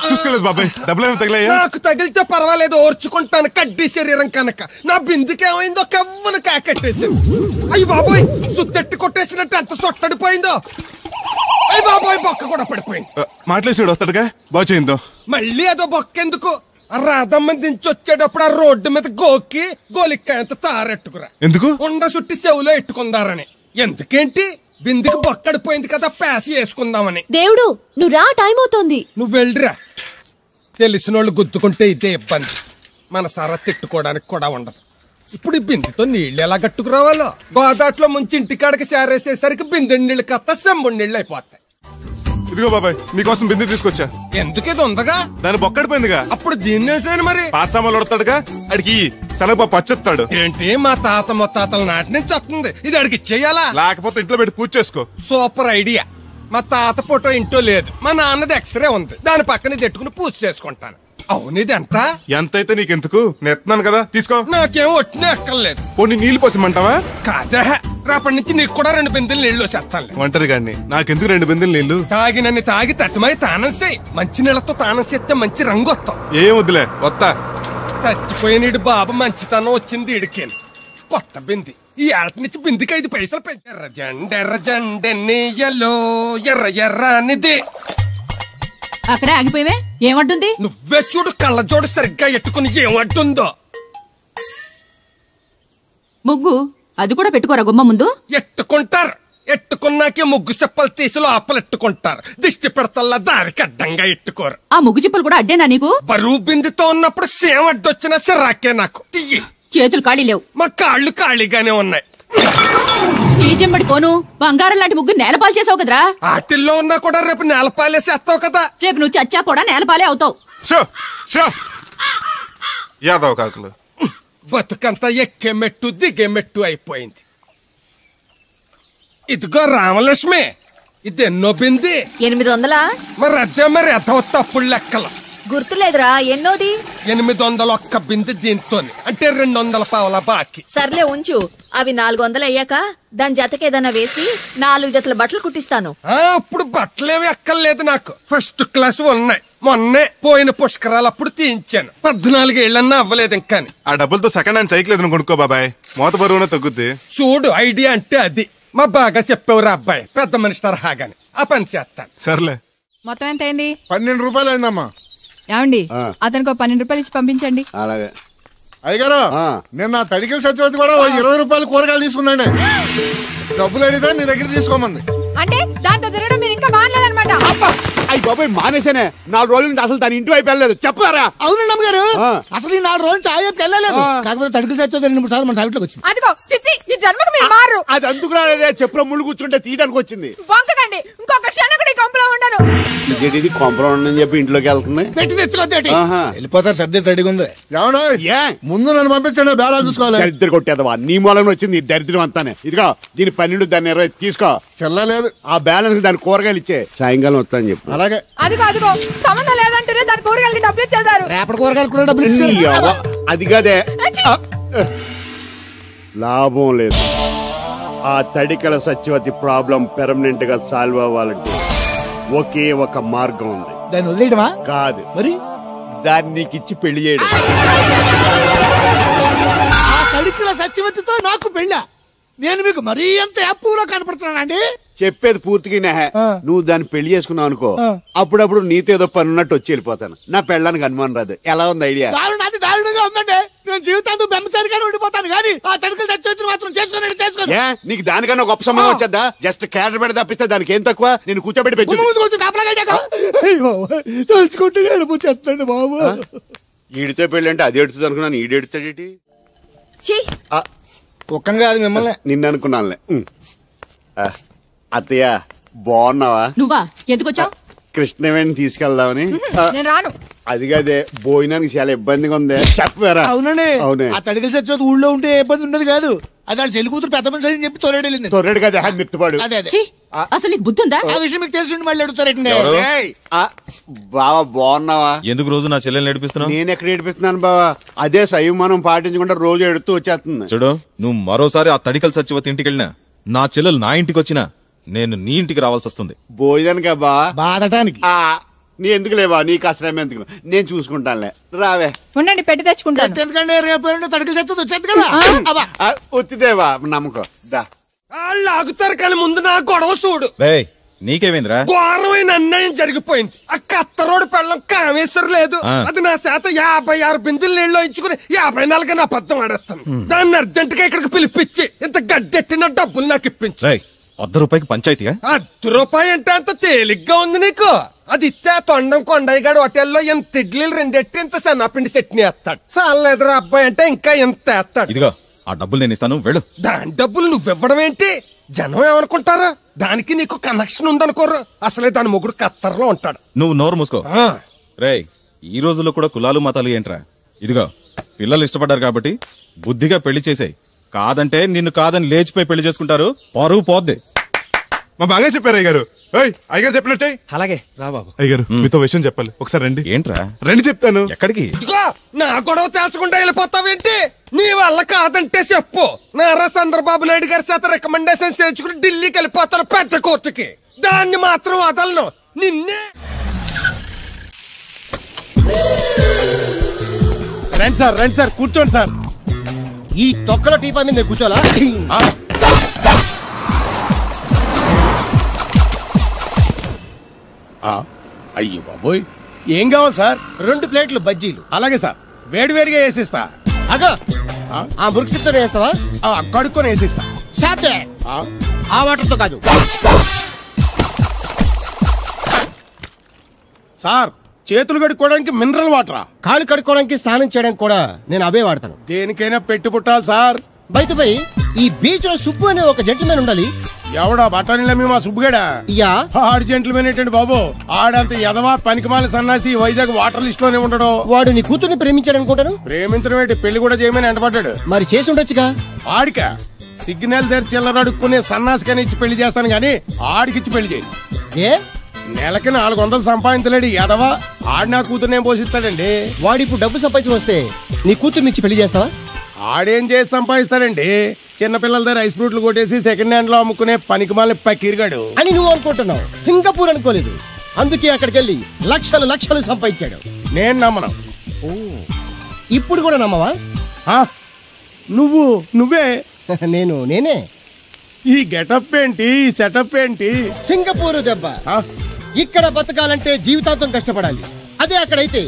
చూసుకోలేదు బాబాయ్, డబ్బులు తగిలాయా? నాకు తగిలితే పర్వాలేదు, ఓర్చుకుంటాను. కడ్డీ శరీరం కనుక నా బిందుకేమైందో కవ్వను కాకెట్టేసింది. అయ్యి బాబోయ్, సుత్తెట్టి కొట్టేసినట్టు ఎంత సొట్టడిపోయిందో. అయ్యి బాబోయ్, బొక్క కూడా పడిపోయింది. మాట్లాడేసాడు వస్తాడుగా, బాగు చేయిందో. మళ్ళీ అదో బొక్క ఎందుకు? రాధమ్మ దించి వచ్చేటప్పుడు ఆ రోడ్డు మీద గోకి గోలిక్కాయంత తారెట్టుకురా. ఎందుకు? ఉండ చుట్టి చెవులో ఎట్టుకుందారని. ఎందుకేంటి? బిందుకి బొక్కడిపోయింది కదా, పేసి వేసుకుందామని. దేవుడు నువ్వు రా, టైం అవుతోంది. నువ్వు వెళ్ళిరా. తెలిసినోళ్ళు గుద్దుకుంటే ఇదే ఇబ్బంది. మన సర తిట్టుకోవడానికి కూడా ఉండదు. ఇప్పుడు ఈ బిందెతో నీళ్లు ఎలా కట్టుకురావాలో. గోదాట్లో ముంచి ఇంటికాడికి సేరేసేసరికి బిందె నీళ్లు కత్త సెంబుడు నీళ్లు అయిపోతాయి. ఇదిగో బాబాయ్, మీకోసం బిందె తీసుకొచ్చా. ఎందుకు ఇది ఉందగా? దాని బొక్కడిపోయిందిగా. అప్పుడు దీన్ని వేసాను మరి. పాత సామాన్లు వడతాడుగా, అడిగి శనగపప్పు పచ్చెత్తాడు. ఏంటి మా తాత ముత్తాతల నాటి నుంచి వస్తుంది, ఇది అడిగి ఇచ్చేయాలా? లేకపోతే ఇంట్లో పెట్టి పూజ చేసుకో. Super idea. మా తాత ఫోటో ఇంట్లో లేదు, మా నాన్నది ఎక్స్రే ఉంది, దాని పక్కన తెట్టుకుని పూజ చేసుకుంటాను. అవును, ఇది ఎంత? ఎంతైతే నీకెందుకు, నెత్తున్నాను కదా, తీసుకో. నాకేం ఒట్టినే ఎక్కర్లేదు. పోనీ నీళ్లు పోసిమంటావా? కాదా, రేపటి నుంచి నీకు కూడా 2 బిందెలు నీళ్లు చేస్తాను. ఒంటరి గాడిని, నాకెందుకు 2 బిందెలు నీళ్లు? తాగినన్ని తాగి తట్టుమై తానం చేయి. మంచి నీళ్లతో తానం చేస్తే మంచి రంగు వస్తాం. ఏం వద్దులే, వస్తా. చచ్చిపోయినీడు బాబు మంచితనం వచ్చింది ఇడికేను. కొత్త బింది ఈ ఏట నుంచి బిందికి 5 పైసలు పెంచి. ఎర్రజెండెన్నీయలో ఎర్ర ఎర్రనిది. అక్కడే ఆగిపోయావే, ఏమంటుంది? నువ్వే చూడు, కళ్ళజోడు సరిగ్గా ఎట్టుకుని ఏమంటుందో. ముగ్గు అది కూడా పెట్టుకోరా గుమ్మ ముందు. ఎట్టుకుంటారు. ఎట్టుకున్నాకే ముగ్గు చెప్పలు తీసి లోపలెట్టుకుంటారు. దిష్టి పెడతల్లా దారికి అడ్డంగా ఎట్టుకోరు. ఆ ముగ్గు చిప్పలు కూడా అడ్డేనా నీకు? బరువు బిందుతో ఉన్నప్పుడు సేమ అడ్డొచ్చినా సిరాకే నాకు. తీయి. చేతులు ఖాళీ లేవు. మా కాళ్ళు ఖాళీగానే ఉన్నాయి. ఈ చెంబడి కోను బంగారం లాంటి ముగ్గు నేలపాలు చేసావు కదరా. ఆటిల్లో ఉన్నా కూడా రేపు నేలపాలేసేస్తావు కదా. రేపు నువ్వు చచ్చా కూడా నేలపాలే అవుతావు. యాదవ్ కాకులు బతుకంతా ఎక్కే మెట్టు దిగే మెట్టు అయిపోయింది. ఇదిగో రామలక్ష్మి, ఇది ఎన్నో బింది? 800. మరి అదే మరి ఎదవ తప్పుడు లెక్కలు. గుర్తులేదురా ఎన్నోది? 801 బింది దీంతో, అంటే 200 పావలా బాకీ. సర్లే ఉంచు, అవి 400 అయ్యాక దాని జతకేదన్నా వేసి 4 జతల బట్టలు కుట్టిస్తాను. ఇప్పుడు బట్టలేవి ఎక్కర్లేదు నాకు. ఫస్ట్ క్లాస్ ఉన్నాయి. మొన్నే పోయిన పుష్కరాలు అప్పుడు తీయించాను. 14 ఏళ్ళన్నా అవ్వలేదు ఇంకా. ఆ డబ్బులతో సెకండ్ హ్యాండ్ సైకిల్ ఏదైనా కొనుక్కో బాబాయ్, మోత బరువునే తగ్గుద్ది. చూడు, ఐడియా అంటే అది. మా బాగా చెప్పేవారు అబ్బాయి, పెద్ద మనిషి తరహాగాని. ఆ పని చేస్తాను. సర్లే. మొత్తం ఎంత అయింది? 12 రూపాయలు అయిందమ్మా. ఏమండి, అతనికి 12 రూపాయలు ఇచ్చి పంపించండి. అలాగే. అయ్యగారు, నిన్న తడికిల సత్యవతి కూడా 20 రూపాయలు కూరగాయలు తీసుకుందండి. డబ్బులు అడిగితే మీ దగ్గర తీసుకోమంది. అంటే దాంతో తిరగడం మీరు ఇంకా మానలేదన్నమాట. అయ్యి బాబాయ్ మానేసానే. 4 రోజుల నుంచి అసలు తన ఇంటి వైపు వెళ్ళలేదు. చెప్పారా? అవునండి అమ్మగారు, అసలు ఈ 4 రోజులు చాయ్ వైపు వెళ్ళలేదు. కాకపోతే తడికిల సత్యవతి 2-3 సార్లు మన సైట్లోకి వచ్చింది. అదిగో చిచ్చి, ఈ జన్మకు మీరు మారు. అది అందుకు రాలేదే, చెప్పులో ముళ్ళు కూర్చుంటే తీయడానికి వచ్చింది. బొంకకండి, ఇంకొక క్షణం కూడా ఈ కొంపలో ఉండను. ఇది కొంపలో ఉండని చెప్పి ఇంట్లోకి వెళ్తుంది. పెట్టి తెచ్చుకోద్దేటి, వెళ్ళిపోతారు. సబ్జెక్ట్ రెడీగా ఉంది. ఏమన్నా ముందు నన్ను పంపించండి, బేరాలు చూసుకోవాలి. దరిద్ర కొట్టేదవా, నీ మూలంగా వచ్చింది దరిద్రం అంతానే. ఇదిగో దీని 12, దాన్ని 20 తీసుకో. చెల్లలేదు. ఆ బ్యాలెన్స్ దాని కూరగాయలు ఇచ్చే, సాయంకాలం వస్తా అని చెప్పు. అలాగే. అదిగో సంబంధం లేదంటూనే దాని కూరగాయలకి డబ్బులు ఇచ్చేశారు. రేపటి కూరగాయలు కూడా డబ్బులు ఇచ్చారు. అది కదే, లాభం లేదు. ఆ తడికల సత్యవతి ప్రాబ్లం పెర్మనెంట్ గా సాల్వ్ అవ్వాలంటే ఒకే ఒక మార్గం ఉంది. దాన్ని వదిలేయడమా? కాదు, మరి దాన్ని నీకిచ్చి పెళ్లి చేయడం. ఆ తడికల సత్యవతితో నాకు పెళ్ళా? నేను మీకు మరీ ఎంత యాప్లో కనపడుతున్నానండి? చెప్పేది పూర్తిగా నువ్వు దాన్ని పెళ్లి చేసుకున్నావు అనుకో, అప్పుడప్పుడు నీతో ఏదో పని ఉన్నట్టు వచ్చి వెళ్ళిపోతాను. నా పెళ్ళడానికి అనుమానం రాదు. ఎలా ఉంది ఐడియా? అది దారుణంగా ఉందండి. నేను జీవితాంతం బెమ్మసారిగానే ఉండిపోతాను కానీ ఆ తడికలు తెచ్చి మాత్రం చేసుకోండి. నీకు దానికన్నా గొప్ప సమయం వచ్చేద్దా? జస్ట్ క్యారెట్ పెడితే తప్పిస్తే దానికి ఏం తక్కువ? నేను కూర్చోబెట్టి తెలుసుకుంటే వెళ్ళిపోతాను బాబు. ఈడితో పెళ్ళి అంటే అది ఎడుతుంది అనుకున్నాను, ఈడు ఎడుతాడేటి? ఒక్కని కాదు మిమ్మల్ని, నిన్ను అనుకున్నానులే. అత్తయ్య బాగున్నావా? నువ్వా? ఎందుకొచ్చావు? కృష్ణవేణి తీసుకెళ్దామని. నేను రాను. అది కాదే, భోజనానికి చాలా ఇబ్బందిగా ఉంది. చెప్పారా? అవునండి. అవునే. ఆ తడికలు సచ్చేది ఊళ్ళో ఉంటే ఏ ఇబ్బంది ఉండదు కాదు. అది వాళ్ళ చెల్లి కూతురు పెద్ద మనిషి అని చెప్పి తొర్రెడెళ్ళింది. తొర్రెడు కదా, మిత్తుపాడు. అదే అసలు నీకు బుద్ధి ఉందా? ఆ విషయం మీకు తెలిసి మళ్ళీ అడుగుతారండి. బావా బాగున్నావా? ఎందుకు రోజు నా చెల్లెల్ని ఏడిపిస్తున్నావు? నేను ఎక్కడ ఏడిపిస్తున్నాను బావా? అదే సంయమనం పాటించకుండా రోజు ఎడుతూ వచ్చేస్తుంది. చూడు, నువ్వు మరోసారి ఆ తడికల సత్యవతి ఇంటికి వెళ్ళినా, నా చెల్లెలు నా ఇంటికి వచ్చినా నేను నీ ఇంటికి రావాల్సి వస్తుంది. భోజనానికి బా బాధటానికి. నీ ఎందుకు లేవా? నీకు అసలు ఎందుకు, నేను చూసుకుంటానులే. రావే, ఉండండి, పెట్టి తెచ్చుకుంటాను. ఎందుకంటే రేపు తడికలు సచ్చేది వచ్చేది కదా. వచ్చిదేవా నమ్మకం. దా వాళ్ళు ఆగుతారు కానీ ముందు నా గొడవ చూడు. నీకేమైందిరా? ఘోరమైన అన్యాయం జరిగిపోయింది. ఆ కత్తరోడు పెళ్ళం కామేశ్వరం లేదు. అది నా శాత 56 బిందులు నీళ్ళు ఇచ్చుకుని 54 నా అబద్ధం ఆడేస్తాను. దాన్ని అర్జెంట్ గా ఇక్కడికి పిలిపించి ఇంత గడ్డెట్టిన డబ్బులు నాకు ఇప్పించు. ₹100 పంచాయతీగా? ₹1 అంటే అంత తేలిగ్గా ఉంది నీకు? అది ఇస్తే తొండం కొండయ్యగాడు హోటల్లో ఎంత ఇడ్లీలు 2 ఎట్టి ఇంత సన్నపిండి చట్నీ వేస్తాడు. చాలా ఎదురు అబ్బాయి అంటే ఇంకా ఎంత వేస్తాడు. ఇదిగో ఆ డబ్బులు నేను ఇస్తాను, వెళ్ళు. దాని డబ్బులు నువ్వివ్వడం ఏంటి? జనం ఏమనుకుంటారా? దానికి నీకు కనెక్షన్ ఉందనుకోరు. అసలే దాని మొగుడు కత్తర్లో ఉంటాడు. నువ్వు నోరు మూసుకో. రేయ్, ఈ రోజుల్లో కూడా కులాలు మతాలు ఏంట్రా? ఇదిగో పిల్లలు ఇష్టపడ్డారు కాబట్టి బుద్ధిగా పెళ్లి చేసేయ్. కాదంటే నిన్ను కాదని లేచిపోయి పెళ్లి చేసుకుంటారు, పరువు పోద్ది. మా బాగా చెప్పారు అయ్యగారు. అయ్యగారు చెప్పినట్టే. అలాగే రా బాబు. అయ్యగారు మీతో విషయం చెప్పాలి, ఒకసారి రండి. ఏంట్రా? రండి చెప్తాను. ఎక్కడికి? నా గొడవ తెలుసుకుంటా వెళ్ళిపోతావేంటి? నీ వల్ల కాదంటే చెప్పు. నారా చంద్రబాబు నాయుడు గారి చేత రికమెండేషన్ చేయించుకుని ఢిల్లీకి వెళ్ళిపోతాను పెద్ద కోర్టుకి. దాన్ని మాత్రం వదలను. నిన్నే. రండి సార్ కూర్చోండి సార్. ఈ తొక్కలో టీపా మీద కూర్చోలా? అయ్యో బాబోయ్, ఏం కావాలి సార్? 2 ప్లేట్లు బజ్జీలు. అలాగే సార్, వేడివేడిగా వేసిస్తా. అగో ఆ మురికి చిత్తం వేస్తావా? కడుక్కొని వేసిస్తా. ఆ వాటర్ తో కాదు. సార్ చేతులు కడుక్కోవడానికి మినరల్ వాటరా? కాళ్ళు కడుక్కోవడానికి స్నానం చేయడానికి కూడా నేను అవే వాడతాను. దేనికైనా పెట్టి పుట్టాలి సార్. బయటపై ఈ బీచ్ లో సుబ్బు అనే ఒక జెంటిల్మెన్ ఉండాలి. ఎవడా బఠానీలమ్మి మా సుబ్బుగడా? యా. ఆడు జెంటిల్మెన్ ఏంటండి బాబు? ఆడంత ఎదవా పనికిమాల సన్నాసి వైజాగ్ వాటర్ లిస్ట్ లోనే ఉండడు. వాడు నీ కూతుర్ని ప్రేమించాడు అనుకుంటాను. ప్రేమించడం ఏంటి, పెళ్లి కూడా చేయమని ఎంటపడ్డాడు. మరి చేసి ఉండొచ్చుగా. ఆడిక సిగ్నల్ దగ్గర చిల్లర అడుక్కునే సన్నాసికని ఇచ్చి పెళ్లి చేస్తాను గానీ ఆడికిచ్చి పెళ్లి చేయండి. ఏ నెలకి 400 సంపాదించలేడు ఎదవా. ఆడి నా కూతుర్నేం పోషిస్తాడండి? వాడు ఇప్పుడు డబ్బు సంపాదించి వస్తే నీ కూతుర్ని ఇచ్చి పెళ్లి చేస్తావా? ఆడేం చేసి సంపాదిస్తాడండి? చిన్నపిల్లల దగ్గర ఐస్ ఫ్రూట్లు కొట్టేసి సెకండ్ హ్యాండ్ లో అమ్ముకునే పనికిమాల పకీర్గాడు అని నువ్వు అనుకుంటున్నావు. సింగపూర్ అనుకోలేదు. అందుకే అక్కడికి వెళ్ళి లక్షలు లక్షలు సంపాదించాడు. నేను నమ్మను. ఇప్పుడు కూడా నమ్మవా? నువ్వే నేనే. ఈ గెటప్ ఏంటి, ఈ సెటప్ ఏంటి? సింగపూర్ దెబ్బ. ఇక్కడ బతకాలంటే జీవితాంతం కష్టపడాలి. అదే అక్కడైతే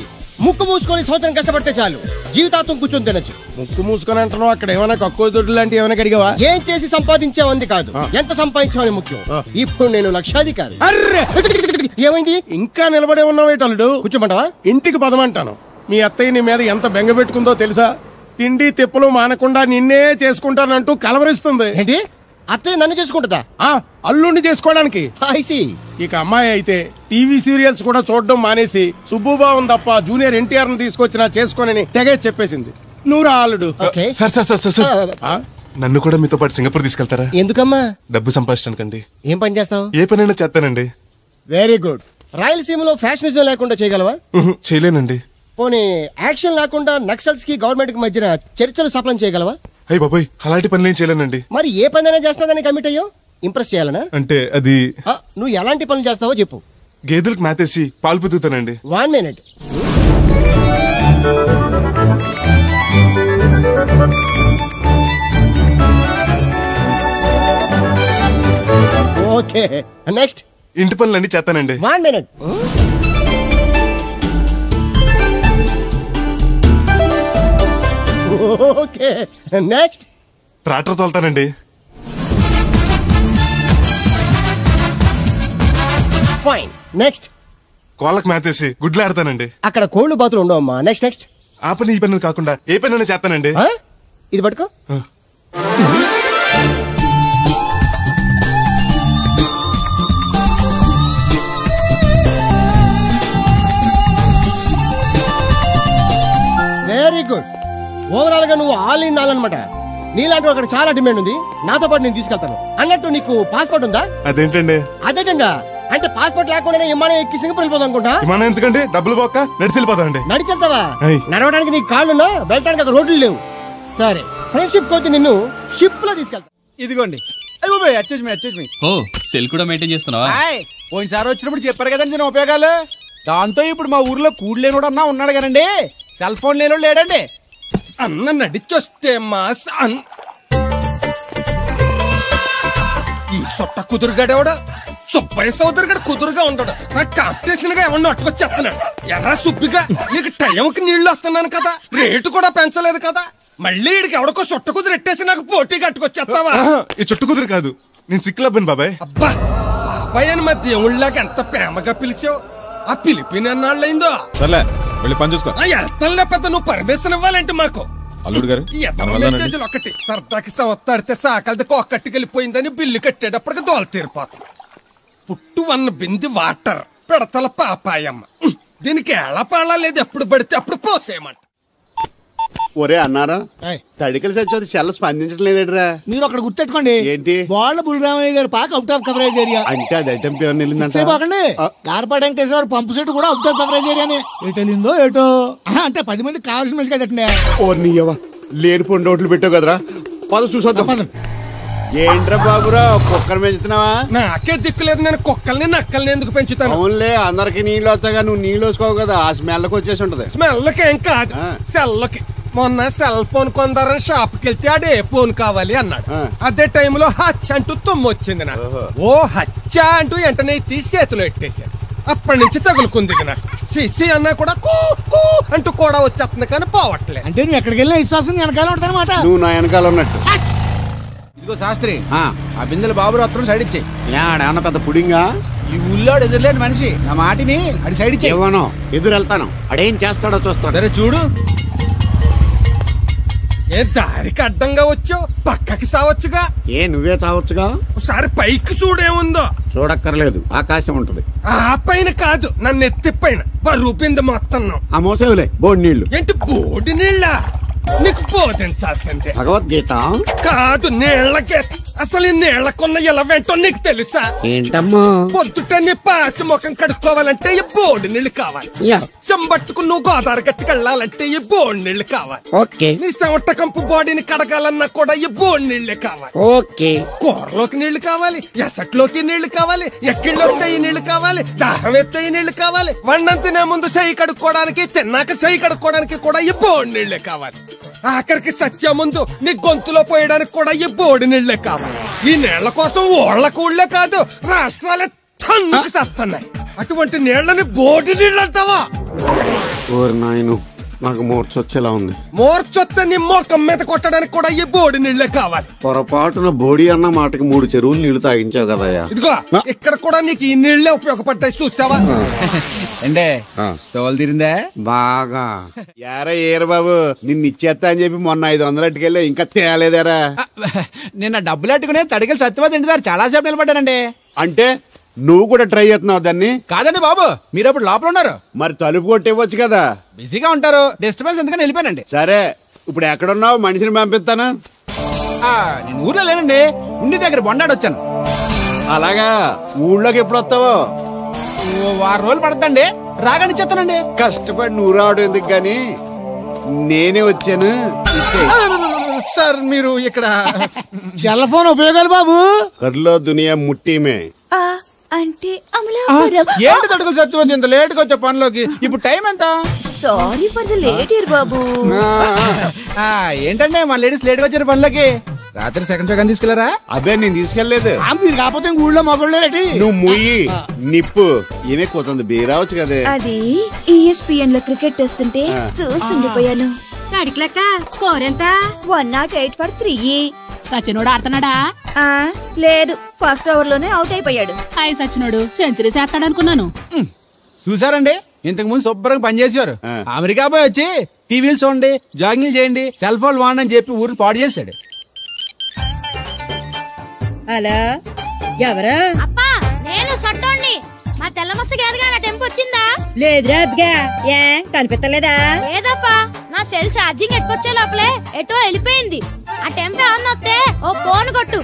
ముక్కు మూసుకొని సంవత్సరం కష్టపడితే చాలు, జీవితాంతం కూర్చొని తినచ్చు. ముక్కు మూసుకొని అంటున్నావు, అక్కడ ఏమైనా కక్కువ దొడ్డు లాంటి ఏమైనా కడిగావా? ఏం చేసి సంపాదించావంది కాదు, ఎంత సంపాదించావని ముఖ్యం. ఇప్పుడు నేను లక్షాధికారి. ఏమైంది? ఇంకా నిలబడే ఉన్నావు ఏటల్లుడు? కూర్చోమంటావా? ఇంటికి పదమంటాను. మీ అత్తయ్య నీ మీద ఎంత బెంగ పెట్టుకుందో తెలుసా? తిండి తిప్పలు మానకుండా నిన్నే చేసుకుంటానంటూ కలవరిస్తుంది. ఏంటి? అత్తయ్య నన్ను చేసుకుంటుందా? అల్లుండి చేసుకోవడానికి. ఇక అమ్మాయి అయితే టీవీ సీరియల్స్ కూడా చూడడం మానేసి సుబ్బుబాబు తప్ప జూనియర్ ఎన్టీఆర్ ని తీసుకొచ్చినా చేసుకోనని తెగే చెప్పేసింది. నువ్వు రా అల్లుడు. సార్ నన్ను కూడా మీతో పాటు సింగపూర్ తీసుకెళ్తారా? ఎందుకమ్మా? డబ్బు సంపాదించడానికండి. ఏం పని చేస్తావు? ఏ పనైనా చేస్తానండి. Very good. రాయలసీమలో ఫ్యాషనిజం లేకుండా చేయగలవా? చేయలేనండి. పోనీ యాక్షన్ లేకుండా నక్సల్స్ కి గవర్నమెంట్ కి మధ్యన చర్చలు సఫలం చేయగలవా? అయ్యి బాబాయ్, అలాంటి పనులు ఏం చేయలేనండి. మరి ఏ పనైనా చేస్తాదని కమిట్ అయ్యో? ఇంప్రెస్ చేయాలనా? అంటే అది నువ్వు ఎలాంటి పనులు చేస్తావో చెప్పు. గేదెలకు మేతేసి పాలు పుతుతానండి. 1 minute. Okay, next. ఇంటి పనులన్నీ చేస్తానండి. 1 minute. Okay, next. ట్రాక్టర్ తోలుతానండి. Fine, next. కోళ్ళకు మేతేసి గుడ్లు ఆడతానండి. అక్కడ కోళ్ళు బాతులు ఉండవమ్మా. Next next. ఆ పని ఈ పని కాకుండా ఏ పని చేస్తానండి. ఇది పట్టుకో. Very good. ఓవరాల్ గా నువ్వు ఆల్ ఇన్ ఆల్ అనమాట. నీలాంటి అక్కడ చాలా డిమాండ్ ఉంది. నాతో పాటు నేను తీసుకెళ్తాను. అన్నట్టు నీకు పాస్పోర్ట్ ఉందా? అదేంటండి? అదేటండా అంటే పాస్పోర్ట్ లేకుండానే విమానం ఎక్కి సింగపూర్ వెళ్ళిపోదాం అనుకుంటా. విమానం ఎందుకండి? డబ్బులు పోక నడిచి వెళ్ళిపోతానండి. నడిచి వెళ్తావా? నడవడానికి నీకు కాళ్ళున్నా, వెళ్ళడానికి అక్కడ రోడ్లు లేవు. సరే, ఫ్రెండ్షిప్ కొద్ది నిన్ను షిప్ లో తీసుకెళ్తా. ఇదిగోండి. సెల్ కూడా మెయింటైన్ చేస్తున్నావా? పోయినసారి వచ్చినప్పుడు చెప్పారు కదండి నేను ఉపయోగాలు. దాంతో ఇప్పుడు మా ఊర్లో కూడు లేనోడు అన్నా ఉన్నాడు కదండి. సెల్ ఫోన్ లేనోడు లేడండి. అన్న నడిచొస్తే మాస్ ఈ సొట్ట కుదురుగాడేవాడు సుబ్బయ్య సోదరు గడు కుదురుగా ఉండడు. నాకు కాంపిటీషన్ గా ఏమన్నా అట్టుకొచ్చేస్తున్నాడు. ఎర్రా సుబ్బిగా, నీకు టైంకి నీళ్లు వస్తున్నాను కదా, రేటు కూడా పెంచలేదు కదా, మళ్ళీ ఇడికి ఎవడికో చుట్ట కుదురు ఎట్టేసి నాకు పోటీ కట్టుకొచ్చేస్తావా? ఈ చుట్టు కుదురు కాదు, నేను సిక్కులబ్బాను బాబాయ్. అబ్బా, బాబాయ్ అని మా దేవుళ్ళకి ఎంత ప్రేమగా పిలిచావు. ఆ పిలిపిన ఎన్నాళ్ళైందో. సర్లే, వెళ్ళి పని చూసుకో. వెళ్తానులే పెద్ద, నువ్వు పర్మిషన్ ఇవ్వాలంటే మాకు. అల్లుడు గారు ఒకటి సరదాకి సంవత్సరాడితే సాకలది కోకట్టుకెళ్ళిపోయిందని బిల్లు కట్టేటప్పటికి దోల తీరిపోతుంది. పుట్టు 1 బింది వాటర్ పెడతల పాపాయమ్మ. దీనికి ఎలా పాడా లేదు, ఎప్పుడు పడితే అప్పుడు పోసేయమంట. ఒరే అన్నారా, తడికలు చచ్చి సెల్ స్పందించడం లేదట్రా. మీరు అక్కడ గుర్తెట్టుకోండి. ఏంటి? బాళ్ళ బుల్రామయ్య గారి పాక అవుట్ ఆఫ్ కవరేజ్ ఏరియా. అంటే అది ఐటమ్ పేరు వెళ్ళిందంటే గార్పాడు వెంకటేశ్వర పంపు సెట్ కూడా అవుట్ ఆఫ్ కవరేజ్ ఏరియానే. ఎటు వెళ్ళిందో ఏటో. అంటే 10 మంది కావాల్సిన మనిషి కదండి. ఓ నీయవా, లేని పొండి ఓట్లు పెట్టావు కదరా. పద చూసొద్దాం. ఏంట్రా బాబురా, కుక్కర్ పెంచుతున్నావా? నాకే దిక్కులేదు, నేను కుక్కల్ని నక్కల్ని ఎందుకు పెంచుతాను? అవునులే, అందరికి నీళ్ళు వస్తాగా, నువ్వు నీళ్ళు వేసుకోవు కదా, ఆ స్మెల్కి వచ్చేసి ఉంటది. స్మెల్కి ఏం కాదు, సెల్లకి. మొన్న సెల్ ఫోన్ కొందరని షాప్కి వెళ్తే అడే ఫోన్ కావాలి అన్నాడు. అదే టైంలో హచ్చ అంటూ తుమ్మొచ్చింది నాకు. ఓ హచ్చ అంటూ వెంటనే తీసి చేతిలో ఎట్టేశాను. అప్పటి నుంచి తగులుకుంది నాకు. సిసి అన్నా కూడా కూ కూ అంటూ కూడా వచ్చేస్తుంది కానీ పోవట్లేదు. అంటే నువ్వు ఎక్కడికి వెళ్ళినా విశ్వాసం వెనకాల ఉంటానమాట. నువ్వు నా వెనకాల ఉన్నట్టు. ఇదిగో శాస్త్రి ఆ బిందెల బాబు అత్తరు సైడ్ ఇచ్చేయి. ఏమన్నా పెద్ద పుడింగా? ఈ ఊళ్ళో ఎదురులేని మనిషి నా మాటిని అది సైడ్ ఇచ్చేయి. ఇవ్వను, ఎదురు వెళ్తాను. అడేం చేస్తాడో చూస్తాడు. సరే చూడు. ఏ దారికి అడ్డంగా వచ్చావు, పక్కకి సావచ్చుగా. ఏ నువ్వే చావచ్చుగా. ఒకసారి పైకి చూడేముందో. చూడక్కర్లేదు, ఆకాశం ఉంటది. ఆ పైన కాదు, నన్ను ఎత్తి పైన రూపింది మొత్తం. ఆ మోసేవులే బోడి నీళ్లు. ఏంటి బోడి నీళ్ళ? నీకు బోధించాల్సిందే. భగవద్గీత కాదు, నీళ్ళకే. అసలు ఈ నీళ్లకున్న ఇలా వెంటో నీకు తెలుసా? ఏంటమ్మా? పొద్దుట నీ పాసి ముఖం కడుక్కోవాలంటే ఈ బోడి నీళ్లు కావాలి. చెంబట్టుకు నువ్వు గోదావరి గట్టుకు వెళ్ళాలంటే ఈ బోడి నీళ్లు కావాలి. ఓకే. నీ చెమట కంపు బాడీని కడగాలన్నా కూడా ఈ బోడి నీళ్లే కావాలి. ఓకే. కూరలోకి నీళ్లు కావాలి, ఎసట్లోకి నీళ్లు కావాలి, ఎక్కిళ్ళొస్తే నీళ్లు కావాలి, దాహం ఎత్తే నీళ్లు కావాలి. వండం తినే ముందు చెయ్యి కడుక్కోవడానికి, తిన్నాక చెయ్యి కడుక్కోవడానికి కూడా ఈ బోడి నీళ్లే కావాలి. ఆఖరికి సత్య ముందు నీ గొంతులో పోయడానికి కూడా ఈ బోడి నీళ్లే కావాలి. ఈ నీళ్ల కోసం ఓళ్లకు ఊళ్ళే కాదు, రాష్ట్రాలే తన్నుకు చేస్తున్నాయి. అటువంటి నీళ్లని బోడి నీళ్ళు అంటావా? ఓరి నాయను, నాకు మూర్చొచ్చేలా ఉంది. మూర్చొత్తే నీ మొఖం మీద కొట్టడానికి కూడా ఈ బోడి నీళ్లే కావాలి. పొరపాటున బోడి అన్న మాటకి 3 చెరువులు నీళ్లు తాగించావు కదయ్యా. ఇదిగో ఇక్కడ కూడా నీకు ఈ నీళ్లే ఉపయోగపడ్డాయి, చూసావా? అంటే తోలు తీరిందా? బాగా. యారా ఏరు బాబు, నిన్ను ఇచ్చేస్తా అని చెప్పి మొన్న 500 అట్టుకెళ్ళి ఇంకా తేలేదారా? నిన్న డబ్బులు అట్టుకునే తడికెళ్ళి సత్యవతి ఇంటి దగ్గర చాలా సేపు నిలబడ్డానండి. అంటే నువ్వు కూడా ట్రై చేస్తున్నావు దాన్ని? కాదండి బాబు, మీరు అప్పుడు లోపల ఉన్నారు. మరి తలుపు కొట్టివ్వచ్చు కదా. బిజీగా ఉంటారు, డిస్టర్బెన్స్ ఎందుకని వెళ్ళిపోయానండి. సరే, ఇప్పుడు ఎక్కడున్నావు? మనిషిని పంపిస్తాను. నేను ఊర్లో లేనండి, ఉండి దగ్గర బొండాడు వచ్చాను. అలాగా? ఊళ్ళోకి ఎప్పుడు వస్తావో? 6 రోజులు పడతండి, రాగానే చెప్తానండి. కష్టపడి నువ్వు రావడం ఎందుకు గాని నేనే వచ్చాను. సార్ మీరు ఇక్కడ సెల్ ఫోన్ ఉపయోగాలు బాబు. కర్లో దునియా ముట్టిమే అంటే ఏంటి తడుకులు సత్యవతి ఇంత లేట్ గా వచ్చే పనిలోకి? ఇప్పుడు టైం ఎంత? Sorry for the late year బాబు. ఏంటంటే మా లేడీస్ లేట్ గా వచ్చారు పనిలోకి. రాత్రి సెకండ్ షో తీసుకెళ్లారా? అబ్బే నేను తీసుకెళ్లేదు. మీరు కాకపోతే ఊళ్ళో మొబైల్ నువ్వు ముయ్యి నిప్పు ఏమే కోతుంది బీరావచ్చు కదే. అది ESPN లో క్రికెట్ టెస్తుంటే చూస్తుండిపోయాను. తడికి స్కోర్ ఎంత? 108 for 3. సచినోడు ఆడుతున్నాడా? లేదు, ఫస్ట్ ఓవర్ లోనే అవుట్ అయిపోయాడు. హాయ్ సచినోడు సెంచరీ చేస్తాడనుకున్నాను. చూసారండి, ఇంతకు ముందు శుభ్రంగా పనిచేసేవారు. అమెరికా పోయి వచ్చి టీవీలు చూడండి, జాగింగ్ చేయండి, సెల్ ఫోన్ వాడండి అని చెప్పి ఊరు పాడు చేశాడు. అలా ఎవరా? అప్పా నేను సట్టోణ్ణి. మా తెల్లమచ్చ గేదగా నా టెంపు వచ్చిందా? లేదురా అబ్బగా. ఏ కనిపించలేదా? లేదప్పా, నా సెల్ ఛార్జింగ్ ఎక్కొచ్చే లోపలే ఎటో వెళ్ళిపోయింది. ఆ టెంపు ఏమన్నా వస్తే ఓ ఫోన్ కొట్టు.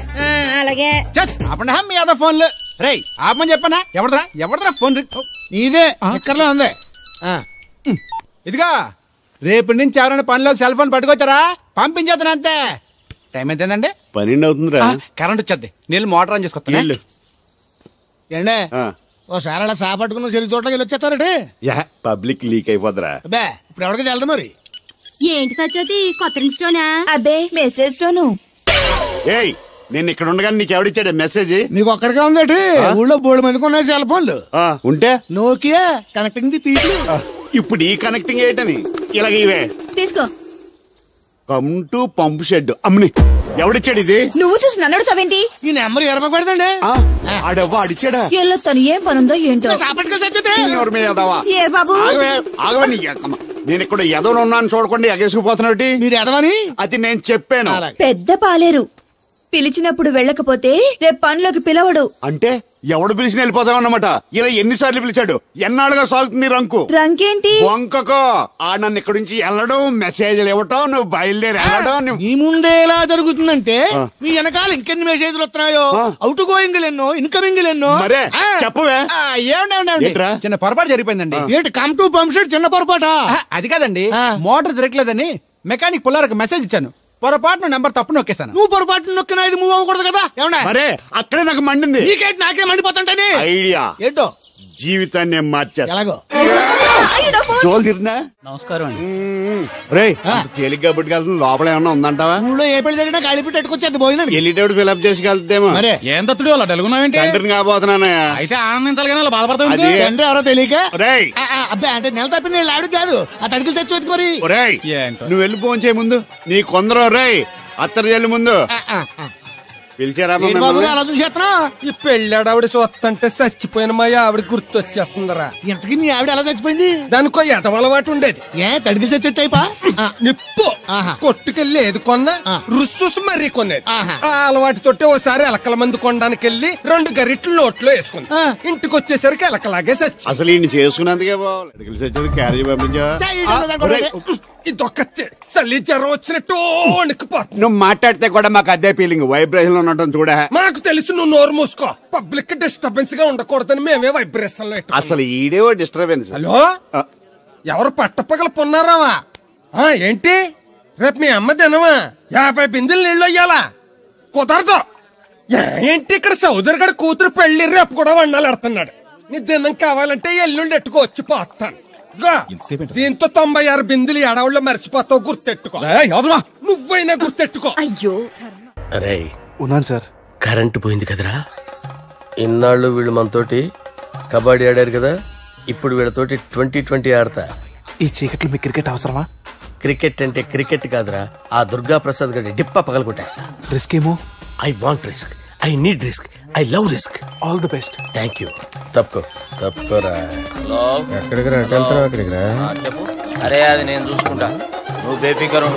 అలాగే. మీ అదో ఫోన్లు రేయ్ ఆపమని చెప్పనా? ఎవడరా ఫోన్? ఇదే ఎక్కర్లో ఉంది. ఇదిగా రేపటి నుంచి ఎవరైనా పనిలోకి సెల్ ఫోన్ పట్టుకొచ్చారా పంపించేస్తాను అంతే. టైం ఎంతేందండి? 12 అవుతుందిరా. కరెంట్ వచ్చేది, నీళ్ళు మోటార్ ఆన్ చేసుకొస్తాను. ఏండే ఓసారి అలా సాపట్టుకున్న చెరుకు తోటలోకి వెళ్ళి వచ్చేస్తారటే. Public leak అయిపోద్రా. అబ్బే ఇప్పుడు ఎవరికి వెళ్దాం మరి? ఏంటి సత్యవతి, కొత్త స్టోనా? అబ్బే మెసేజ్ స్టోను. ఏయ్, నేను ఇక్కడ ఉండగానే నీకు ఎవడిచ్చాడు మెసేజ్? నీకు ఒక్కడిగా ఉందేటి? ఊళ్ళో 3 మందికి ఉన్నాయి సెల్ ఫోన్లు. ఉంటే నోకియా కనెక్టింగ్ ది పీపుల్. ఇప్పుడు ఈ కనెక్టింగ్ ఏంటని ఇలాగ ఇవే తీసుకో. Come to pump shed. అమ్మని ఎవడిచ్చాడు ఇది? నువ్వు చూసి నన్ను అడుగుతావేంటి? ఈ నెంబర్ ఎరపకూడదండి. ఆడవ్వ అడిచాడా? ఎల్లో తను ఏం పనుందో ఏంటో. ఏ బాబు నేను ఇక్కడ ఎదవను ఉన్నాను చూడకుండా ఎగేసుకుపోతున్నాడు. మీరు ఎదవని అది నేను చెప్పాను. పెద్ద పాలేరు. పిలిచినప్పుడు వెళ్ళకపోతే రేపు పనిలోకి పిలవడు. అంటే ఎవడు పిలిచిన వెళ్ళిపోతావు అన్నమాట. ఇలా ఎన్నిసార్లు పిలిచాడు? ఎన్నాళ్ళుగా సాగుతుంది రంకు. రంకేంటి? వంకకో ఆ నన్ను ఇక్కడ నుంచి వెళ్ళడం, మెసేజ్లు ఇవ్వటం, నువ్వు బయలుదేరి వెళ్ళడం. మీ ముందే ఎలా జరుగుతుందంటే మీ వెనకాల ఇంకెన్ని మెసేజ్లు వస్తున్నాయో. అవుట్ గోయింగ్ ఎన్నో, ఇన్కమింగ్ ఎన్నో. మరే చెప్పవే. చిన్న పొరపాటు జరిగిపోయిందండి. ఏంటి కమ్ టు పంప్ షెడ్ చిన్న పొరపాట? అది కాదండి, మోటార్ తిరగలేదని మెకానిక్ పుల్లారకు మెసేజ్ ఇచ్చాను. పొరపాటున నెంబర్ తప్పు నొక్కేశాను. నువ్వు పొరపాటు నొక్కినా ఇది మూవ్ అవ్వకూడదు కదా. ఏమన్నా మరే అక్కడే నాకు మండింది. నీకేంటి నాకే మండిపోతుంటానే. ఐడియా ఏంటో జీవితాన్ని మార్చేస్తా. ఎలాగో తోలు తిరుందా? నమస్కారం అండి. రే తేలిగ్గా పుట్టుకెళ్తుంది, లోపల ఏమన్నా ఉందంటావా? ఊళ్ళో ఏ పెళ్లి జరిగినా కలిపి పెట్టుకొచ్చేది భోజనం. వెళ్ళేటప్పుడు ఫిలప్ చేసి వెళ్తేమో. మరే ఏం తత్తుడు అలా తెలుగున్నావేంటి? తండ్రిని కాబోతున్నానా? అయితే ఆనందించాలి కానీ అలా బాధపడతావు. తండ్రి ఎవరో తెలియక. రేయ్ అబ్బాయి అంటే నెల తప్పింది ఆడు కాదు, ఆ తడికి తెచ్చి వెతుకు మరి. రేయ్ నువ్వు వెళ్ళి ఫోన్ చేయ ముందు నీ కొందరు. రేయ్ అత్తరు చెల్లి ముందు పిలిచారా అలా చూసేస్తున్నా ఈ పెళ్ళాడావిడ చూస్తంటే చచ్చిపోయిన మా ఆవిడ గుర్తొచ్చేస్తుందరా. ఇంతకీ మీ ఆవిడ ఎలా చచ్చిపోయింది? దానికో ఎదవలవాటు ఉండేది. తడికి చచ్చే టైపా? నిప్పు కొట్టుకెళ్ళి ఏది కొన్నా రుస్సుస్ మరీ కొనేది. ఆ అలవాటుతోటే ఓసారి ఎలకల మందు కొనడానికి వెళ్ళి 2 గరిట్లు నోట్లో వేసుకుంది. ఇంటికి వచ్చేసరికి ఎలకలాగే చచ్చి. అసలు ఈయన చేసుకున్నందుకే చచ్చేది క్యారేజ్ పంపించా. ఇదొక చలి జ్వరం వచ్చినట్టు నువ్వు మాట్లాడితే కూడా మాకు అదే ఫీలింగ్, వైబ్రేషన్ ఉండటం చూడా. మాకు తెలుసు, నువ్వు నోరు మూసుకో. పబ్లిక్ డిస్టర్బెన్స్ గా ఉండకూడదని మేమే వైబ్రేషన్ లో. అసలు ఈడే డిస్టర్బెన్స్. హలో, ఎవరు పట్టపగల పొన్నారావా? ఏంటి రేపు మీ అమ్మ తినవా? 50 బిందెలు నీళ్ళు అయ్యాలా? కుదరదు. ఏంటి ఇక్కడ సోదరు గడ కూతురు పెళ్లి రేపు కూడా వండాలి ఎడుతున్నాడు. నీ దినం కావాలంటే ఎల్లుండి ఎట్టుకోవచ్చు పోతాను. దీంతో 96 బిందులు ఎడవుల్లో మర్చిపోతావు, గుర్తెట్టుకో. నువ్వైనా గుర్తెట్టుకో. అయ్యో అరే ఉన్నాను సార్. కరెంటు పోయింది కదరా. ఇన్నాళ్ళు వీళ్ళు మనతోటి కబడ్డీ ఆడారు కదా, ఇప్పుడు వీళ్ళతోటి 2020 ఆడతా. ఈ చీకట్లో మీ క్రికెట్ అవసరమా? క్రికెట్ అంటే క్రికెట్ కాదురా, ఆ దుర్గా ప్రసాద్ గారి డిప్ప పగల కొట్టేస్తా. రిస్క్ ఏమో. I want risk, I need risk, I love risk. All the best. Thank you. తప్పుకోరా. ఎక్కడికి రా? అక్కడికి రా. చెప్పు. అరే అది నేను చూసుకుంటా, నువ్వు బేఫికర్.